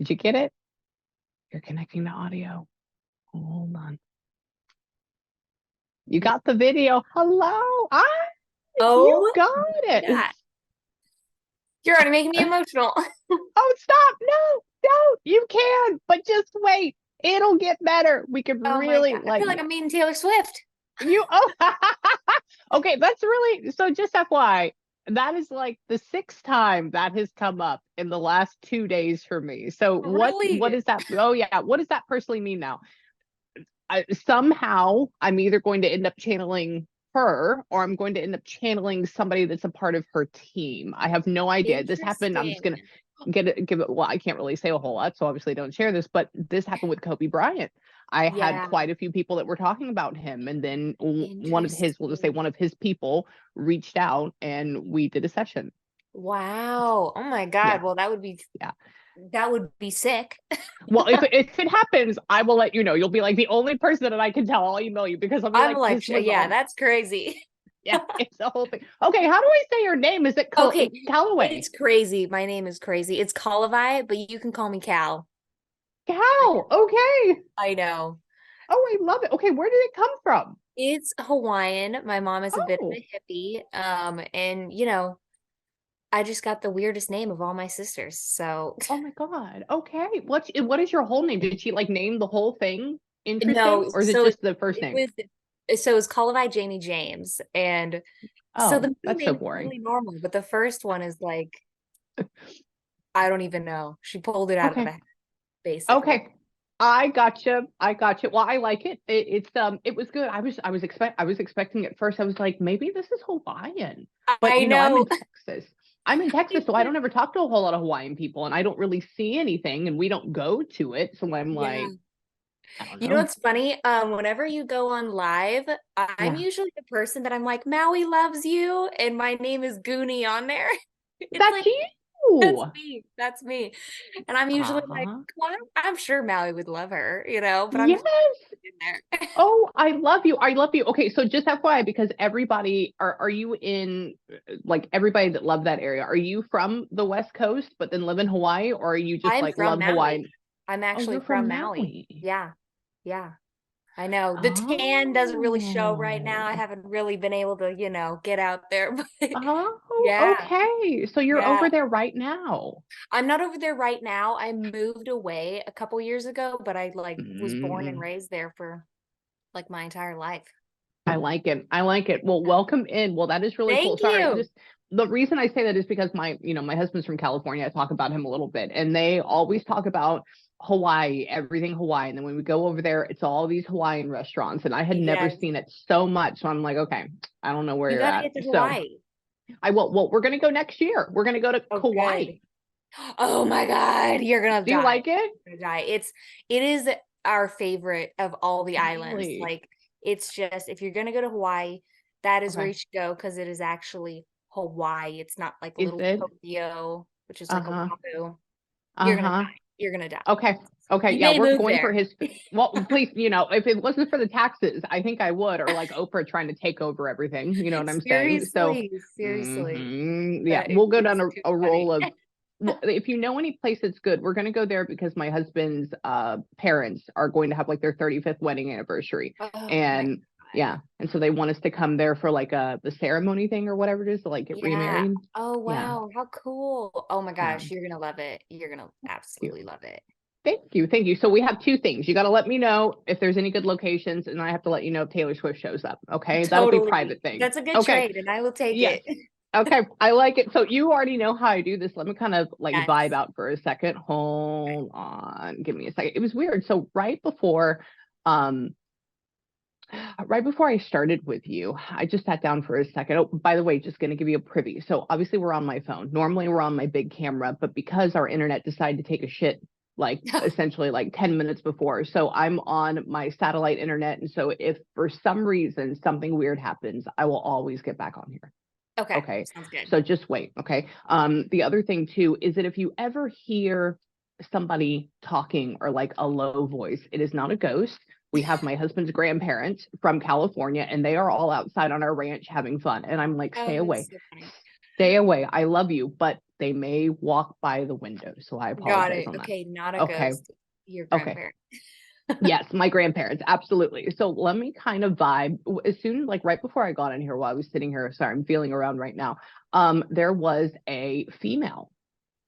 Did you get it? You're connecting to audio. Hold on. You got the video. Hello. You Oh got my it. God. You're already making me emotional. Oh, stop. No, don't. You can, but just wait. It'll get better. We could Oh my really God. I feel like like I'm meeting Taylor Swift. you. Oh, okay. That's really so. Just FYI, that is like the sixth time that has come up in the last 2 days for me. So what Really? is that? Oh yeah. What does that personally mean now? Somehow I'm either going to end up channeling her or I'm going to end up channeling somebody that's a part of her team. I have no idea. This happened. I'm just Interesting. gonna give it. Well, I can't really say a whole lot, so obviously don't share this. But this happened with Kobe Bryant. I had Yeah. quite a few people that were talking about him, and then one of his, we'll just say Interesting. one of his people reached out, and we did a session. Wow. Oh my Yeah, God. Well, yeah. that would be sick. Well, if it happens, I will let you know. You'll be like the only person that I can tell. I'll email you because I'll be I'm like, like, this was yeah, on. that's crazy. Yeah, it's the whole thing. Okay, how do I say your name? Is it Okay, Callaway? it's crazy. My name is crazy. It's Calavai, but you can call me Cal. Cal. Okay. I know. Oh, I love it. Okay, where did it come from? It's Hawaiian. My mom is a bit of Oh, a hippie. And I just got the weirdest name of all my sisters. So oh my God. Okay. What is your whole name? Did she like name the whole thing interesting, no, or is it so just the first it name? was so it's Calavai Jamie James. And so the Oh, middle that's so name is boring. totally normal, but the first one is like, I don't even know. She pulled it out of the Okay. hat, basically. Okay. I gotcha. I gotcha. Well, I like it. It was good. I was expecting at first. I was like, maybe this is Hawaiian. But I I'm in know. Texas. I'm in Texas, so I don't ever talk to a whole lot of Hawaiian people and I don't really see anything and we don't go to it. So I'm Yeah. like, I don't You know know. what's funny? Whenever you go on live, I'm Yeah. usually the person that I'm like, Maui loves you, and my name is Goonie on there. It's That's like, that's you. me. That's me. And I'm usually like, Uh-huh. well, I'm sure Maui would love her, but I'm Yes. just in there. Oh, I love you. I love you. Okay, so just FYI, because everybody are you in like everybody that love that area, are you from the West Coast but then live in Hawaii, or are you just I'm like from love Hawaii? Maui. I'm Oh, actually you're from from Maui. Maui. Yeah. Yeah. I know. The tan doesn't really show right now. I Oh. haven't really been able to, get out there, but Oh, yeah. okay. So you're Yeah. over there right now. I'm not over there right now. I moved away a couple years ago, but I like was born and Mm, raised there for like my entire life. I like it. I like it. Well, welcome in. Well, that is really cool. Thank Sorry, you. just the reason I say that is because my husband's from California. I talk about him a little bit, and they always talk about Hawaii, everything Hawaii. And then when we go over there, it's all these Hawaiian restaurants, and I had never Yes. seen it so much. So I'm like, okay, I don't know where You you're got to at. get to So Hawaii. I will. Well, we're gonna go next year. We're gonna go to Oh, Kauai. good. Oh my God, you're gonna Do you die. like it? You're gonna die. It is our favorite of all the islands. Really? Like it's just if you're gonna go to Hawaii, that is where Okay. you should go because it is actually Hawaii. It's not like Is little it? Tokyo, which is like Uh-huh. Oahu. You're gonna Uh-huh. die. You're gonna die. Okay. Okay. You Yeah, may we're move going for there. his. Well, please, if it wasn't for the taxes, I think I would, or like Oprah trying to take over everything. You know what I'm saying? So, Seriously, seriously. yeah, That we'll go down it's too a roll funny. of. Well, if you know any place that's good, we're going to go there because my husband's parents are going to have like their 35th wedding anniversary, Oh my and God. yeah, and so they want us to come there for like the ceremony thing or whatever it is to like get Yeah. remarried. Oh Yeah, wow, how cool. Oh my yeah. gosh, you're gonna love it. You're gonna Cute. absolutely love it. Thank you. Thank you. So we have two things. You got to let me know if there's any good locations, and I have to let you know if Taylor Swift shows up. Okay. That'll be Totally. private thing. That's a good Okay. trade, and I will take Yes. it. Okay. I like it. So you already know how I do this. Let me kind of like vibe Yes. out for a second. Hold on. Give me a second. It was weird. So um, right before I started with you, I just sat down for a second. Oh, by the way, just going to give you a privy. So obviously we're on my phone. Normally we're on my big camera, but because our internet decided to take a shit like essentially like 10 minutes before. So I'm on my satellite internet. And so if for some reason something weird happens, I will always get back on here. Okay, Okay. sounds good. So just wait. Okay. The other thing too is that if you ever hear somebody talking or like a low voice, it is not a ghost. We have my husband's grandparents from California and they are all outside on our ranch having fun. And I'm like, Oh, that's so funny. stay away. I love you. But They may walk by the window, so I Got apologize it. on that. Okay, not a Okay. ghost. Your Okay. grandparent. Yes, my grandparents, absolutely. So let me kind of vibe. As soon, like right before I got in here, while I was sitting here, sorry, I'm feeling around right now. There was a female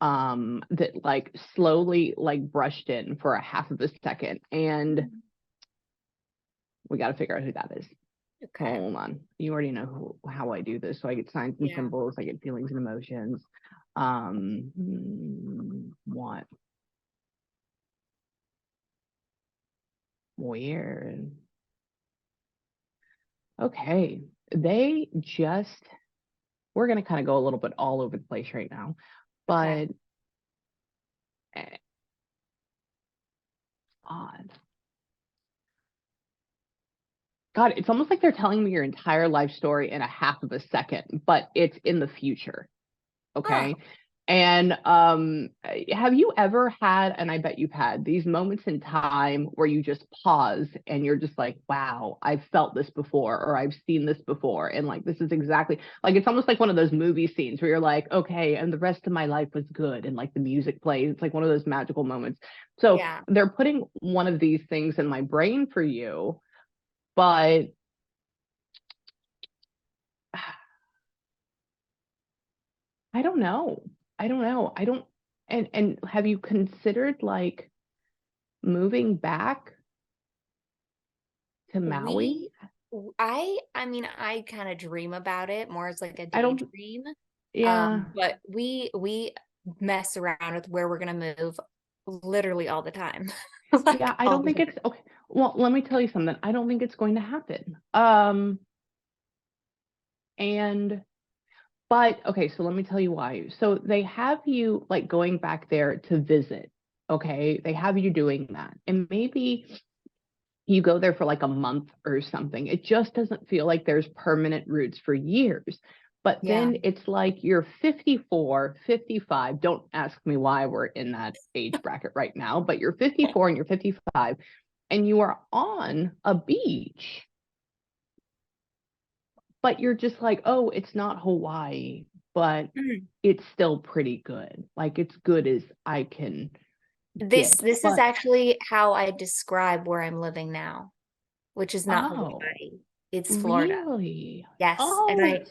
that like slowly like brushed in for a half of a second, and we got to figure out who that is. Okay. Hold on. You already know how I do this. So I get signs and Yeah. symbols, I get feelings and emotions. What? Weird. Okay. They just, we're going to kind of go a little bit all over the place right now, Okay. but odd. God, it's almost like they're telling me your entire life story in a half of a second, but it's in the future. Huh. Okay. And have you ever had, and I bet you've had these moments in time where you just pause and you're just like, wow, I've felt this before, or I've seen this before. And like, this is exactly like, it's almost like one of those movie scenes where you're like, okay, and the rest of my life was good. And like the music plays, it's like one of those magical moments. So Yeah. they're putting one of these things in my brain for you, but I don't know. I don't know. I don't, and have you considered like moving back to Maui? We I mean, I kind of dream about it more as like a I don't, daydream. yeah. But we mess around with where we're gonna move literally all the time. Yeah, Like I all don't the think time. it's okay. Well, let me tell you something. I don't think it's going to happen. And but okay, so let me tell you why. So they have you like going back there to visit. Okay, they have you doing that. And maybe you go there for like a month or something. It just doesn't feel like there's permanent roots for years. But Yeah. then it's like you're 54, 55. Don't ask me why we're in that age bracket right now, but you're 54 and you're 55, and you are on a beach, but you're just like, oh, it's not Hawaii, but Mhm. it's still pretty good. Like it's good as I can This get. this is But actually how I describe where I'm living now, which is not oh, Hawaii. It's Florida. really? Yes. And Oh,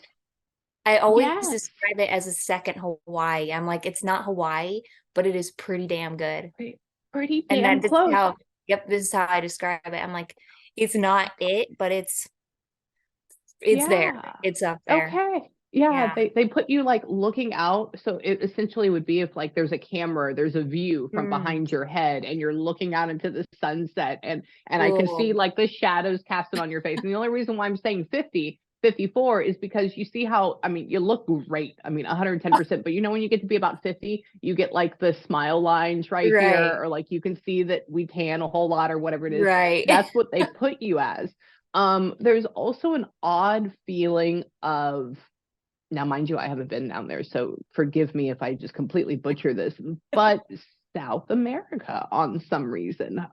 I always yes. describe it as a second Hawaii. I'm like, it's not Hawaii, but it is pretty damn good. Pretty And damn this is close. how, yep, this is how I describe it. I'm like, it's not it, but it's there. Yeah. It's up there. Okay. Yeah, Yeah. they put you like looking out. So it essentially would be if like there's a camera, there's a view from Mm. behind your head and you're looking out into the sunset, and I can see Cool. like the shadows casted on your face. And the only reason why I'm saying 50, 54 is because you see how, I mean, you look great. I mean, 110%, but you know when you get to be about 50, you get like the smile lines right here, Right. or like you can see that we tan a whole lot or whatever it is. Right. That's what they put you as. There's also an odd feeling of, now mind you, I haven't been down there, so forgive me if I just completely butcher this, but South America on some reason.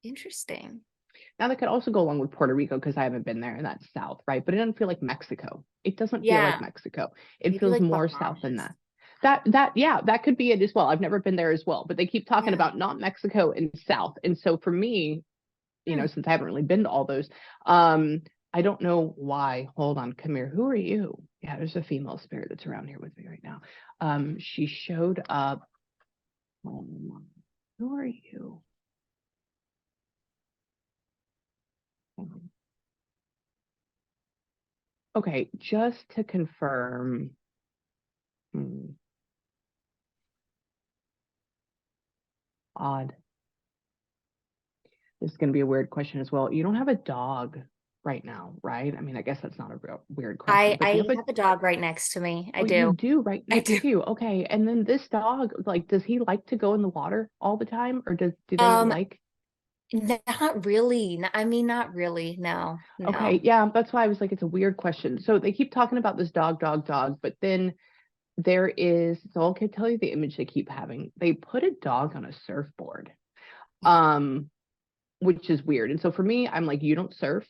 Interesting. Now that could also go along with Puerto Rico because I haven't been there and that's south, right? But it doesn't feel like Mexico. It doesn't feel like Yeah. Mexico. It Maybe feels like more south than Bahamas. that. That yeah, that could be it as well. I've never been there as well, but they keep talking Yeah. about not Mexico and south. And so for me, Hmm. since I haven't really been to all those, I don't know why. Hold on, come here. Who are you? Yeah, there's a female spirit that's around here with me right now. She showed up. Who are you? Okay, just to confirm. Odd. This is going to be a weird question as well. You don't have a dog right now, right? I mean, I guess that's not a real weird question, but do you I have a, have a dog right next to me. I oh, you do. do right I do. next to you. Okay. And then this dog, like, does he like to go in the water all the time, or do they Um, like, Not really. I mean, not really. No, okay, no. yeah, that's why I was like, it's a weird question. So they keep talking about this dog, dog, dog, but then there is, so I can tell you the image they keep having. They put a dog on a surfboard, um, which is weird. And so for me, I'm like, you don't surf.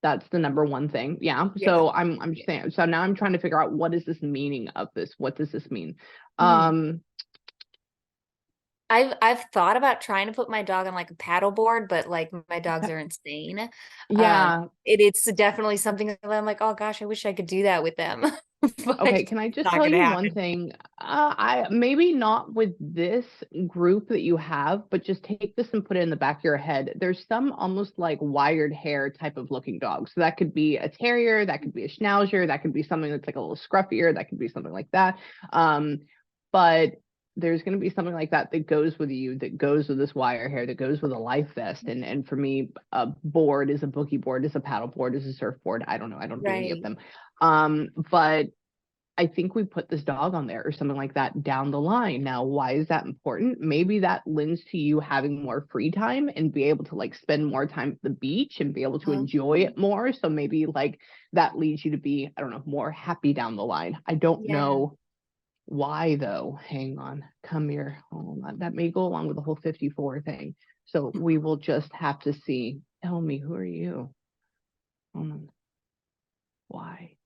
That's the number one thing. Yeah. Yeah. So I'm just saying, so now I'm trying to figure out, what is this meaning of this? What does this mean? Mhm. Um, I've thought about trying to put my dog on like a paddle board, but like my dogs are insane. yeah. It's definitely something that I'm like, oh gosh, I wish I could do that with them. But Okay, it's can I just not tell gonna you one happen. thing? I maybe not with this group that you have, but just take this and put it in the back of your head. There's some almost like wired hair type of looking dogs. So that could be a terrier, that could be a schnauzer, that could be something that's like a little scruffier, that could be something like that. But there's going to be something like that that goes with you, that goes with this wire hair, that goes with a life vest. And for me, a board is a boogie board, is a paddle board, is a surfboard. I don't know. I don't do any of Right. them. But I think we put this dog on there or something like that down the line. Now, why is that important? Maybe that lends to you having more free time and be able to like spend more time at the beach and be able to enjoy it more. So maybe like that leads you to be, I don't know, more happy down the line. I don't Yeah. know why though. Hang on, come here. Hold on. That may go along with the whole 54 thing. So we will just have to see. Tell me, who are you? Hold on. Why?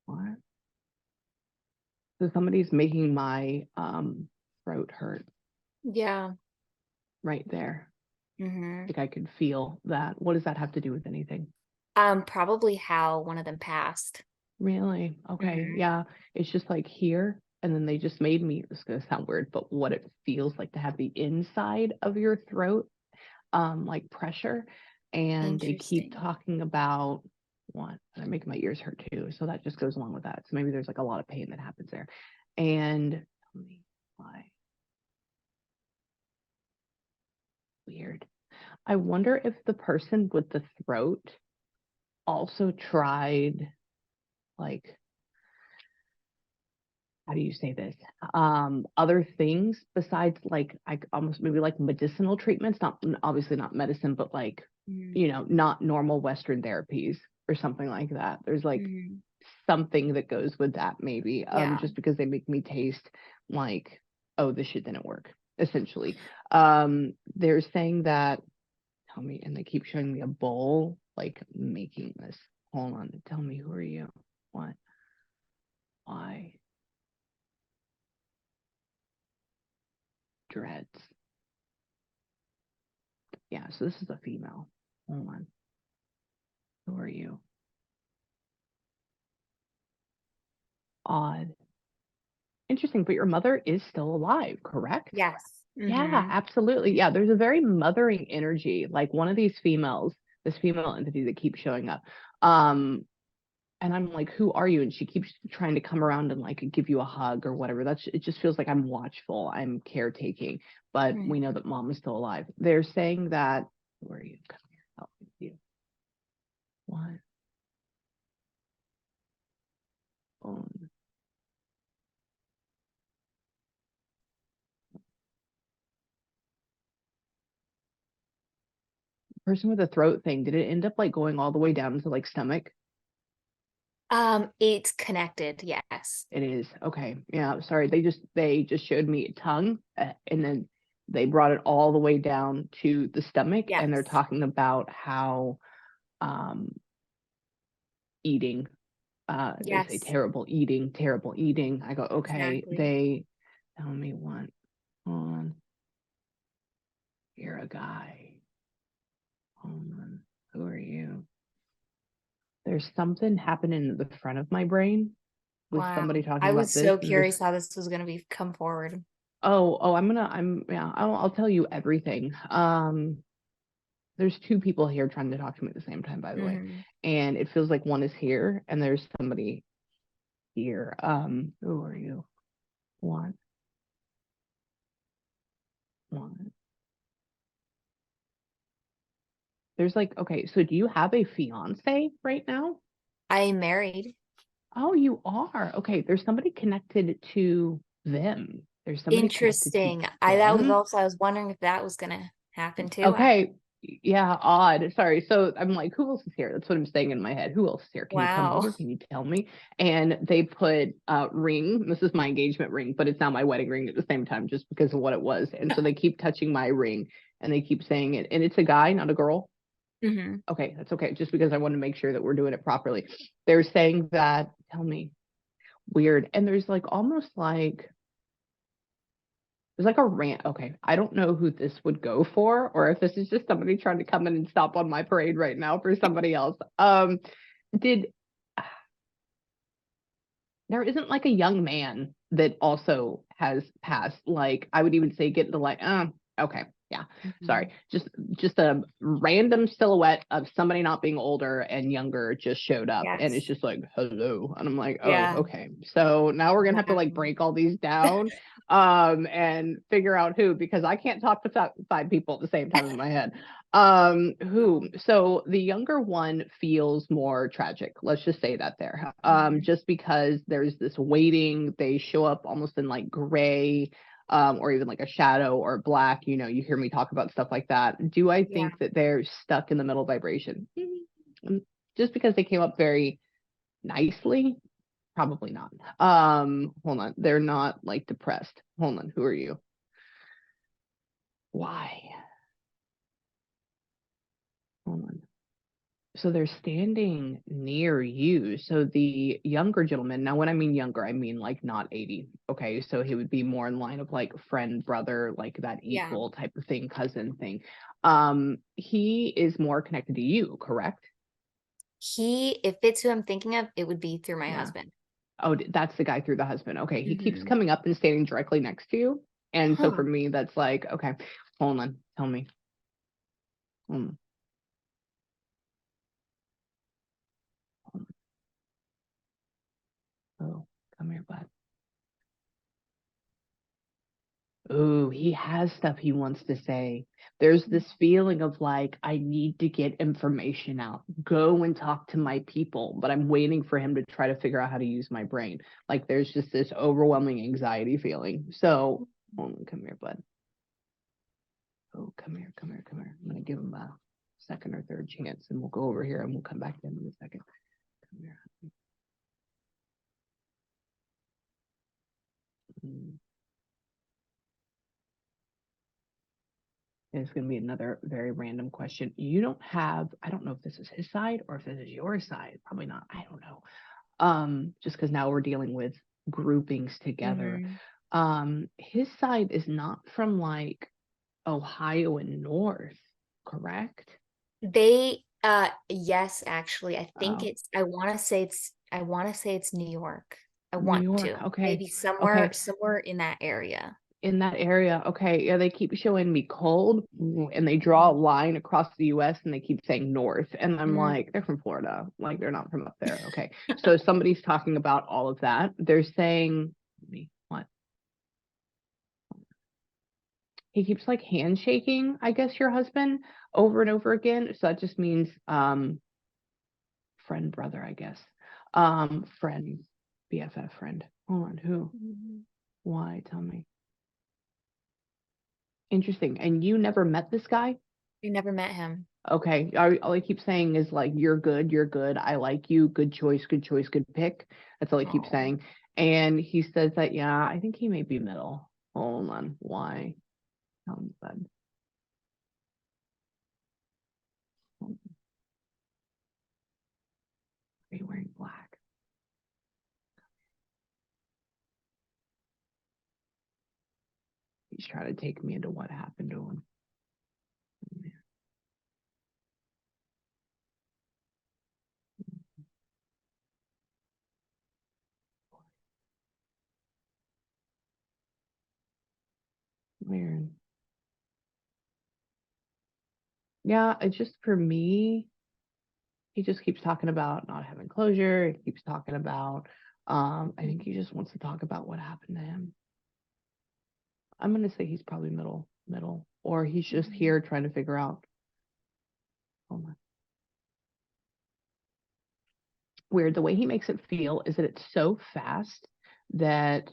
What? So somebody's making my throat hurt Yeah. right there. Hmm. Like I could feel that. What does that have to do with anything? Probably how one of them passed. Really? Okay. Hmm. Yeah. It's just like here. And then they just made me, it's gonna sound weird, but what it feels like to have the inside of your throat, like pressure. And they keep Interesting. talking about what, and it makes my ears hurt too. So that just goes along with that. So maybe there's like a lot of pain that happens there. And tell me why. Weird. I wonder if the person with the throat also tried, like, how do you say this? Other things besides like almost maybe like medicinal treatments, not obviously not medicine, but like, Hmm. not normal Western therapies or something like that. There's like Hmm. something that goes with that maybe, Yeah. just because they make me taste like, oh, this shit didn't work, essentially. They're saying that, tell me, and they keep showing me a bowl, like making this. Hold on, tell me, who are you? What? Why? Dreads. Yeah, so this is a female. Hold on. Who are you? Odd. Interesting, but your mother is still alive, correct? Yes. Yeah, Hmm. absolutely. Yeah, there's a very mothering energy. Like one of these females, this female entity that keeps showing up. Um, and I'm like, who are you? And she keeps trying to come around and like give you a hug or whatever. That's, it just feels like I'm watchful, I'm caretaking, but we know that mom is still alive. They're saying that, where are you? Come here, help me with you. What? Phone. Person with the throat thing, did it end up like going all the way down to like stomach? It's connected, yes. It is. Okay. Yeah, sorry. They just showed me tongue, and then they brought it all the way down to the stomach, and they're Yes. talking about how um eating, they say Yes. terrible eating, terrible eating. I go, okay, Exactly. they tell me what on, you're a guy. Hold on. Who are you? There's something happening in the front of my brain with Wow. somebody talking I about was this. so And there's, curious how this was gonna be come forward. yeah, I'll tell you everything. There's two people here trying to talk to me at the same time, by the way. Hmm. And it feels like one is here and there's somebody here. Who are you? One, one. There's like, okay, so do you have a fiance right now? I am married. Oh, you are. Okay, there's somebody connected to them. There's somebody connected to Interesting. I that was them. also I was wondering if that was gonna happen too. Okay, Yeah, odd. Sorry. So I'm like, who else is here? That's what I'm saying in my head. Who else is here? Can you come Wow. over? Can you tell me? And they put ring. This is my engagement ring, but it's not my wedding ring at the same time, just because of what it was. And so they keep touching my ring and they keep saying it. And it's a guy, not a girl. Hmm. Okay, that's okay. Just because I want to make sure that we're doing it properly. They're saying that, tell me, weird. And there's like almost like there's like a rant. Okay, I don't know who this would go for, or if this is just somebody trying to come in and stop on my parade right now for somebody else. Did there isn't like a young man that also has passed? Like I would even say get the like, okay, yeah, sorry, just a random silhouette of somebody not being older and younger just showed up, and it's Yes. just like hello, and I'm like, oh, Yeah. okay, so now we're gonna have to like Wow. break all these down, and figure out who, because I can't talk to five people at the same time in my head. Who? So the younger one feels more tragic, let's just say that there, just because there's this waiting. They show up almost in like gray, or even like a shadow or black. You hear me talk about stuff like that. Do I Yeah. think that they're stuck in the middle vibration? Just because they came up very nicely? Probably not. Hold on. They're not like depressed. Hold on. Who are you? Why? Hold on. So they're standing near you. So the younger gentleman, now when I mean younger, I mean like not 80. Okay. So he would be more in line of like friend, brother, like that Yeah. equal type of thing, cousin thing. He is more connected to you, correct? If it's who I'm thinking of, it would be through my Yeah. husband. Oh, that's the guy through the husband. Okay. He keeps Hmm. coming up and standing directly next to you. And so Huh. for me, that's like, okay, hold on. Tell me. Hold on. Oh, come here, bud. Oh, he has stuff he wants to say. There's this feeling of like, I need to get information out, go and talk to my people, but I'm waiting for him to try to figure out how to use my brain. Like, there's just this overwhelming anxiety feeling. So, hold on, come here, bud. Oh, come here, come here, come here. I'm going to give him a second or third chance, and we'll go over here and we'll come back to him in a second. Come here. Mm. It's going to be another very random question. You don't have, I don't know if this is his side or if this is your side. Probably not. I don't know. Just because now we're dealing with groupings together. Hmm. His side is not from like Ohio and North, correct? Yes, actually, Oh, I want to say it's New York. I New want York. to. Okay. Maybe somewhere, Okay. somewhere in that area. In that area. Okay. Yeah, they keep showing me cold, and they draw a line across the US and they keep saying north. And I'm Mm. like, they're from Florida. Like, they're not from up there. Okay. So somebody's talking about all of that. They're saying, what? He keeps like handshaking, I guess, your husband over and over again. So that just means friend, brother, I guess. Friend, BFF, friend. Hold on, who? Mhm. Why? Tell me. Interesting. And you never met this guy? I never met him. Okay. All I keep saying is like, you're good, you're good. I like you. Good choice, good choice, good pick. That's all I keep Oh. saying. And he says that, yeah, I think he may be middle. Hold on. Why? Tell me, bud. Are you wearing black? He's trying to take me into what happened to him. Weird. Yeah, it's just for me, he just keeps talking about not having closure. He keeps talking about, I think he just wants to talk about what happened to him. I'm gonna say he's probably middle, or he's just Mhm. here trying to figure out. Hold on. Weird. The way he makes it feel is that it's so fast that,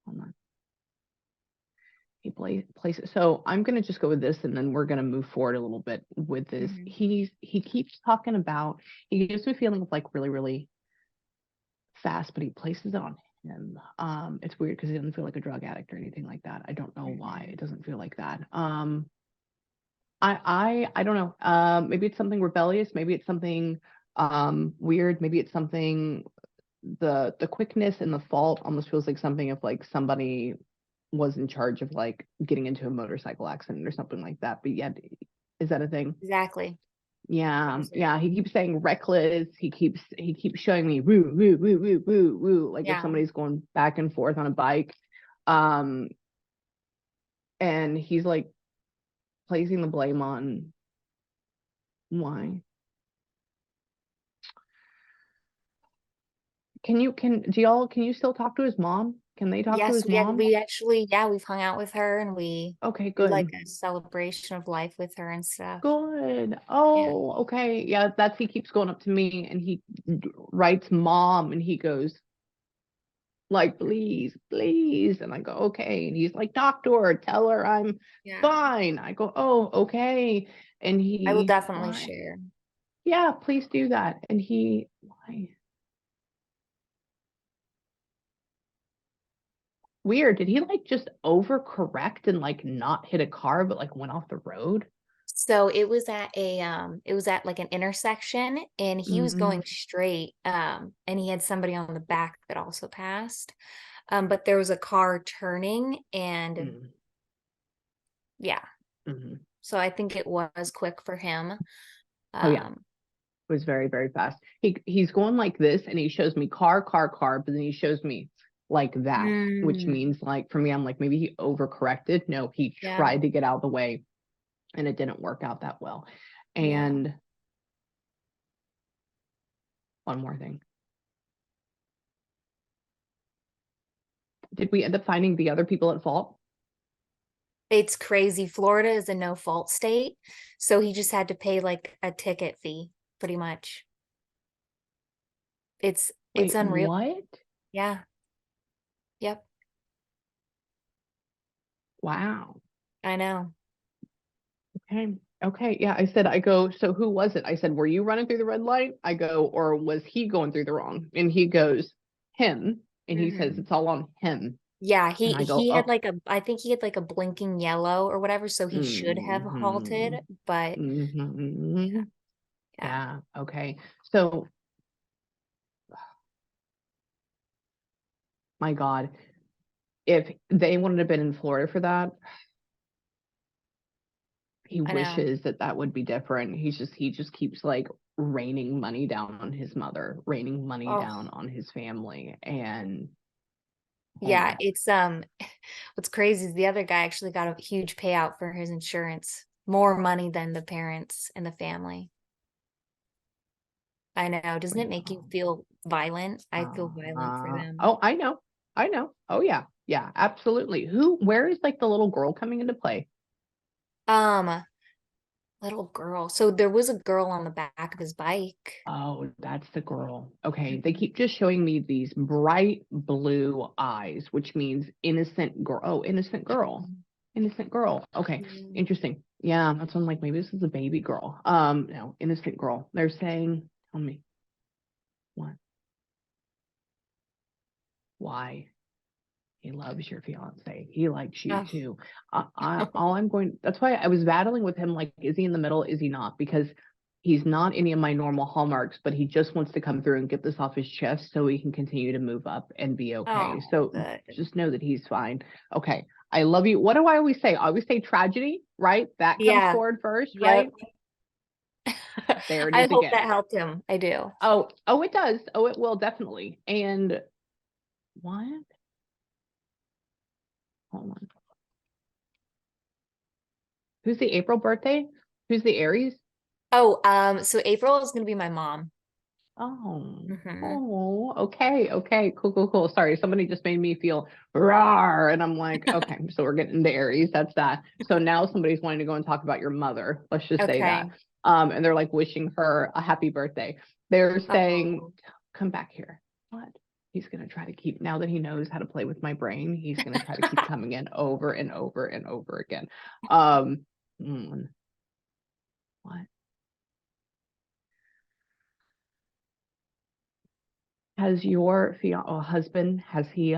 hold on. He places. So I'm gonna just go with this, and then we're gonna move forward a little bit with this. Mhm. He keeps talking about. He gives me a feeling of like really, really fast, but he places it on him. It's weird because he doesn't feel like a drug addict or anything like that. I don't know why Mhm. it doesn't feel like that. I don't know. Maybe it's something rebellious. Maybe it's something weird. Maybe it's something the quickness and the fault almost feels like something if like somebody was in charge of like getting into a motorcycle accident or something like that. But yet, is that a thing? Exactly. Yeah, yeah. Absolutely. He keeps saying reckless. He keeps showing me woo woo woo woo woo woo like if Yeah. somebody's going back and forth on a bike. Um, and he's like placing the blame on why. Can you still talk to his mom? Can they talk to Yes, his mom? we actually, yeah, we've hung out with her and we Okay, did like good. a celebration of life with her and stuff. Good. Yeah. Oh, okay. Yeah, that's he keeps going up to me and he writes mom and he goes like please, please. And I go, okay. And he's like, doctor, tell her I'm Yeah. fine. I go, oh, okay. And I will he, definitely why? share. Yeah, please do that. And he, why? Weird. Did he like just overcorrect and like not hit a car, but like went off the road? So it was at like an intersection and he was Mm, going straight and he had somebody on the back that also passed. But there was a car turning and mm, yeah. mm. So I think it was quick for him. Oh yeah. Um Was very, very fast. He's going like this and he shows me car, car, car, but then he shows me like that, which mm, means like for me, I'm like, maybe he overcorrected. No, he yeah, tried to get out of the way and it didn't work out that well. yeah. And one more thing. Did we end up finding the other people at fault? It's crazy. Florida is a no fault state, so he just had to pay like a ticket fee, pretty much. It's Wait, unreal. what? Yeah. Yep. Wow. I know. Okay. Okay. Yeah. I said, I go, so who was it? I said, were you running through the red light? I go, or was he going through the wrong? And he goes, him. And he says, Hmm. it's all on him. Yeah, And I go, he had oh, like a I think he had like a blinking yellow or whatever, so he should have halted, hmm but hmm yeah. yeah. Okay. So, my God, if they wouldn't have been in Florida for that, he I know. wishes that that would be different. He just keeps like raining money down on his mother, raining money Oh, down on his family. And oh yeah, my, it's what's crazy is the other guy actually got a huge payout for his insurance, more money than the parents and the family. I know. Doesn't my it make you God. feel violent? I feel violent for them. Oh, I know. I know. Oh yeah. Yeah, absolutely. Where is like the little girl coming into play? Um, little girl. So there was a girl on the back of his bike. Oh, that's the girl. Okay, they Mhm. keep just showing me these bright blue eyes, which means innocent girl. Oh, innocent girl. Innocent girl. Okay, Yeah. interesting. Yeah, that's when I'm like, maybe this is a baby girl. No, innocent girl. They're saying, tell me what, why? He loves your fiance. He likes you Oh. too. All I'm going, that's why I was battling with him. Like, is he in the middle? Is he not? Because he's not any of my normal hallmarks, but he just wants to come through and get this off his chest so he can continue to move up and be okay. Oh, So good. just know that he's fine. Okay. I love you. What do I always say? I always say tragedy, right? That comes Yeah. forward first, Yep. right? There it I is hope again. that helped him. I do. Oh, it does. Oh, it will definitely. And what? Hold on. Who's the April birthday? Who's the Aries? Oh, so April is gonna be my mom. Oh, Hmm. oh, okay, okay, cool, cool, cool. Sorry, somebody just made me feel rar, and I'm like, okay, so we're getting into Aries. That's that. So now somebody's wanting to go and talk about your mother. Let's just say that. Okay. And they're like wishing her a happy birthday. They're saying, Oh, come back here. What? He's going to try to keep, now that he knows how to play with my brain, he's going to try to keep coming in over and over and over again. What? Has your husband, has he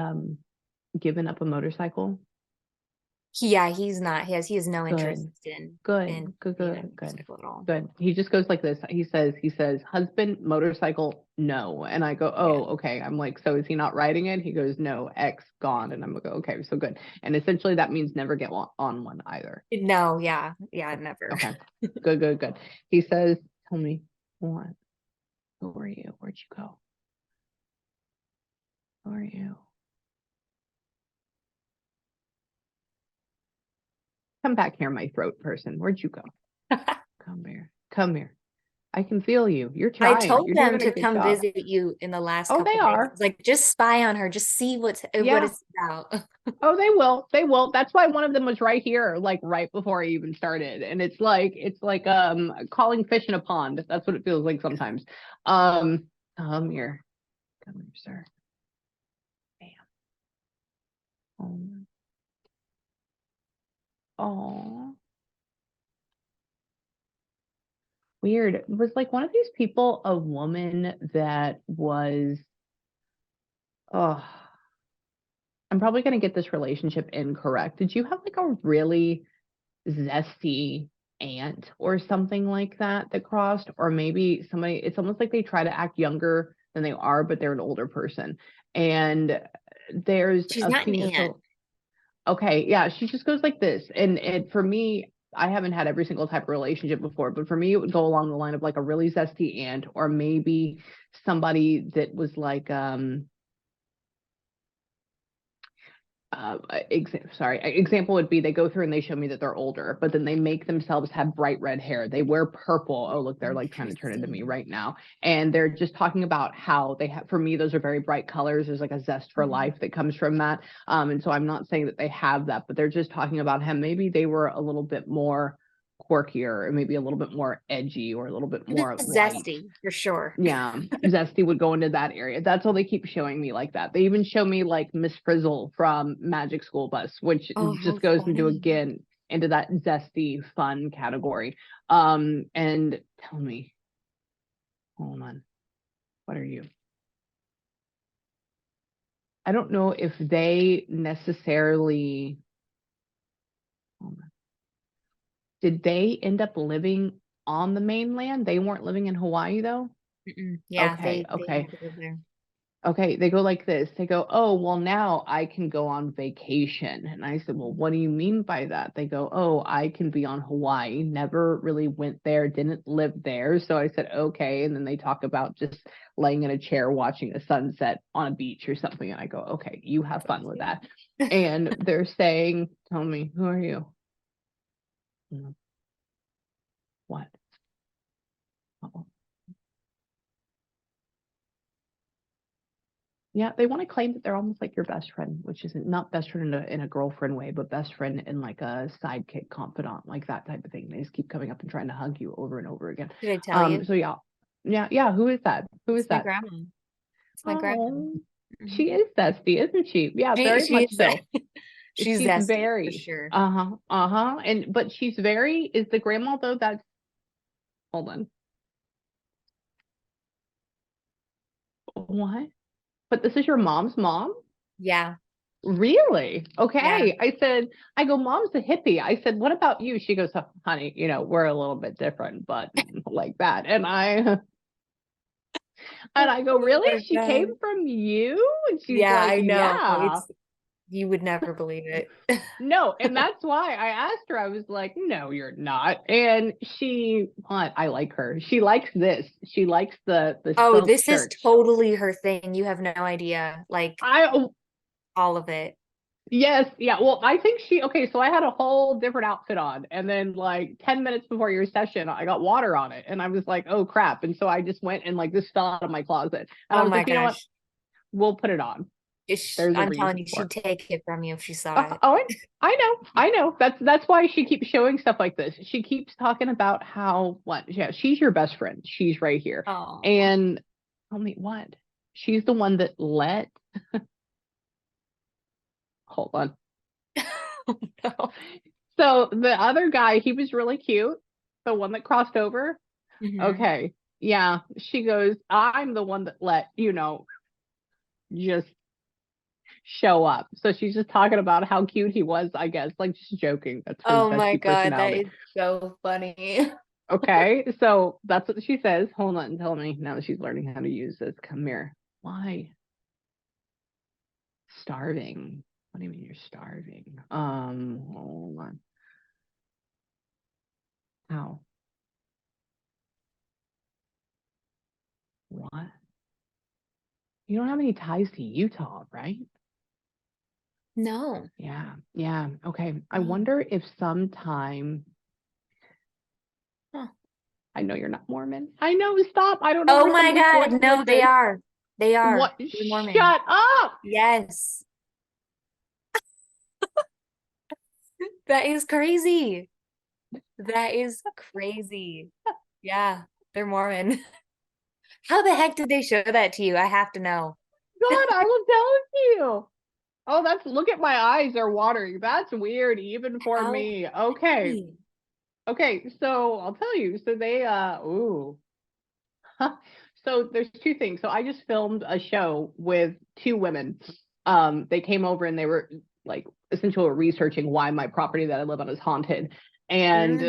given up a motorcycle? Yeah, he's not. He has no interest in Good. motorcycle at all. Good. He just goes like this. He says, husband, motorcycle, no. And I go, oh, okay. I'm like, so is he not riding it? He goes, no, X gone. And I'm like, okay, so good. And essentially that means never get on one either. No, yeah, never. Okay. Good. He says, tell me what? Who are you? Where'd you go? Who are you? Come back here, my throat person. Where'd you go? Come here. Come here. I can feel you. You're trying. I told You're them doing a to good come job. visit you in the last Oh, couple they days. are. It's like, just spy on her, just see what it's about. Oh, they will. They will. That's why one of them was right here, like right before I even started. And it's like calling fish in a pond. That's what it feels like sometimes. Come here. Come here, sir. Bam. Oh. Weird. It was like one of these people, a woman that was, oh, I'm probably going to get this relationship incorrect. Did you have like a really zesty aunt or something like that crossed? Or maybe somebody, it's almost like they try to act younger than they are, but they're an older person. And there's She's not an aunt. So, okay, yeah, she just goes like this. And for me, I haven't had every single type of relationship before, but for me, it would go along the line of like a really zesty aunt, or maybe somebody that was like, example would be they go through and they show me that they're older, but then they make themselves have bright red hair. They wear purple. Oh, look, they're like trying to turn into me right now. And they're just talking about how they have, for me, those are very bright colors. There's like a zest for life that comes from that. And so I'm not saying that they have that, but they're just talking about how maybe they were a little bit more quirkier, or maybe a little bit more edgy, or a little bit more zesty, for sure. Yeah, zesty would go into that area. That's all they keep showing me like that. They even show me like Miss Frizzle from Magic School Bus, which just goes into that zesty fun category. And tell me, hold on, what are you? I don't know if they necessarily, did they end up living on the mainland? They weren't living in Hawaii though? Yeah, okay. They live there. Okay, they go like this. They go, oh, well, now I can go on vacation. And I said, well, what do you mean by that? They go, oh, I can be on Hawaii. Never really went there, didn't live there. So I said, okay. And then they talk about just laying in a chair watching a sunset on a beach or something. And I go, okay, you have fun with that. And they're saying, tell me, who are you? What? Uh-oh. Yeah, they want to claim that they're almost like your best friend, which isn't, not best friend in a girlfriend way, but best friend in like a sidekick, confidant, like that type of thing. They just keep coming up and trying to hug you over and over again. Did I tell you? So yeah. Who is that? Who is that? My grandma. It's my grandma. She is zesty, isn't she? Yeah, very much so. She's zesty, very, for sure. But she's very, is the grandma though? That's, hold on. What? But this is your mom's mom? Yeah. Really? Okay. Yeah. I go, mom's a hippie. I said, what about you? She goes, oh, honey, we're a little bit different, but like that. And I go, really? She came from you? And she's like, I know. yeah. You would never believe it. No, and that's why I asked her. I was like, no, you're not. And I like her. She likes this. She likes the this shirt. is totally her thing. You have no idea. Like, all of it. Yes. Yeah. Well, I think so I had a whole different outfit on, and then like 10 minutes before your session, I got water on it, and I was like, oh crap. And so I just went and like this fell out of my closet. And I was like, you know what? We'll put it on. I'm telling you, she'd take it from you if she saw it. Oh, I know. That's why she keeps showing stuff like this. She keeps talking about how she's your best friend. She's right here. Oh. And tell me what? She's the one that let, hold on. Oh, no. So the other guy, he was really cute. The one that crossed over. Mhm. Okay. Yeah. She goes, I'm the one that let, just show up. So she's just talking about how cute he was, I guess, like just joking. That's her Oh my bestie God, that personality. is so funny. Okay. So that's what she says. Hold on, tell me now that she's learning how to use this. Come here. Why? Starving. What do you mean you're starving? Hold on. How? What? You don't have any ties to Utah, right? No. Yeah. Yeah. Okay. I No. wonder if sometime, Huh. I know you're not Mormon. I know, stop. I don't know Oh where my somebody's God, going no, with they this. are. They are. What? They're Mormon. Shut up. Yes. That is crazy. That is crazy. Yeah, they're Mormon. How the heck did they show that to you? I have to know. God, I will tell you. Oh, look at my eyes are watering. That's weird, even for How me. Okay. funny. Okay. So I'll tell you. So they, ooh. So there's two things. So I just filmed a show with two women. They came over and they were like essentially researching why my property that I live on is haunted. And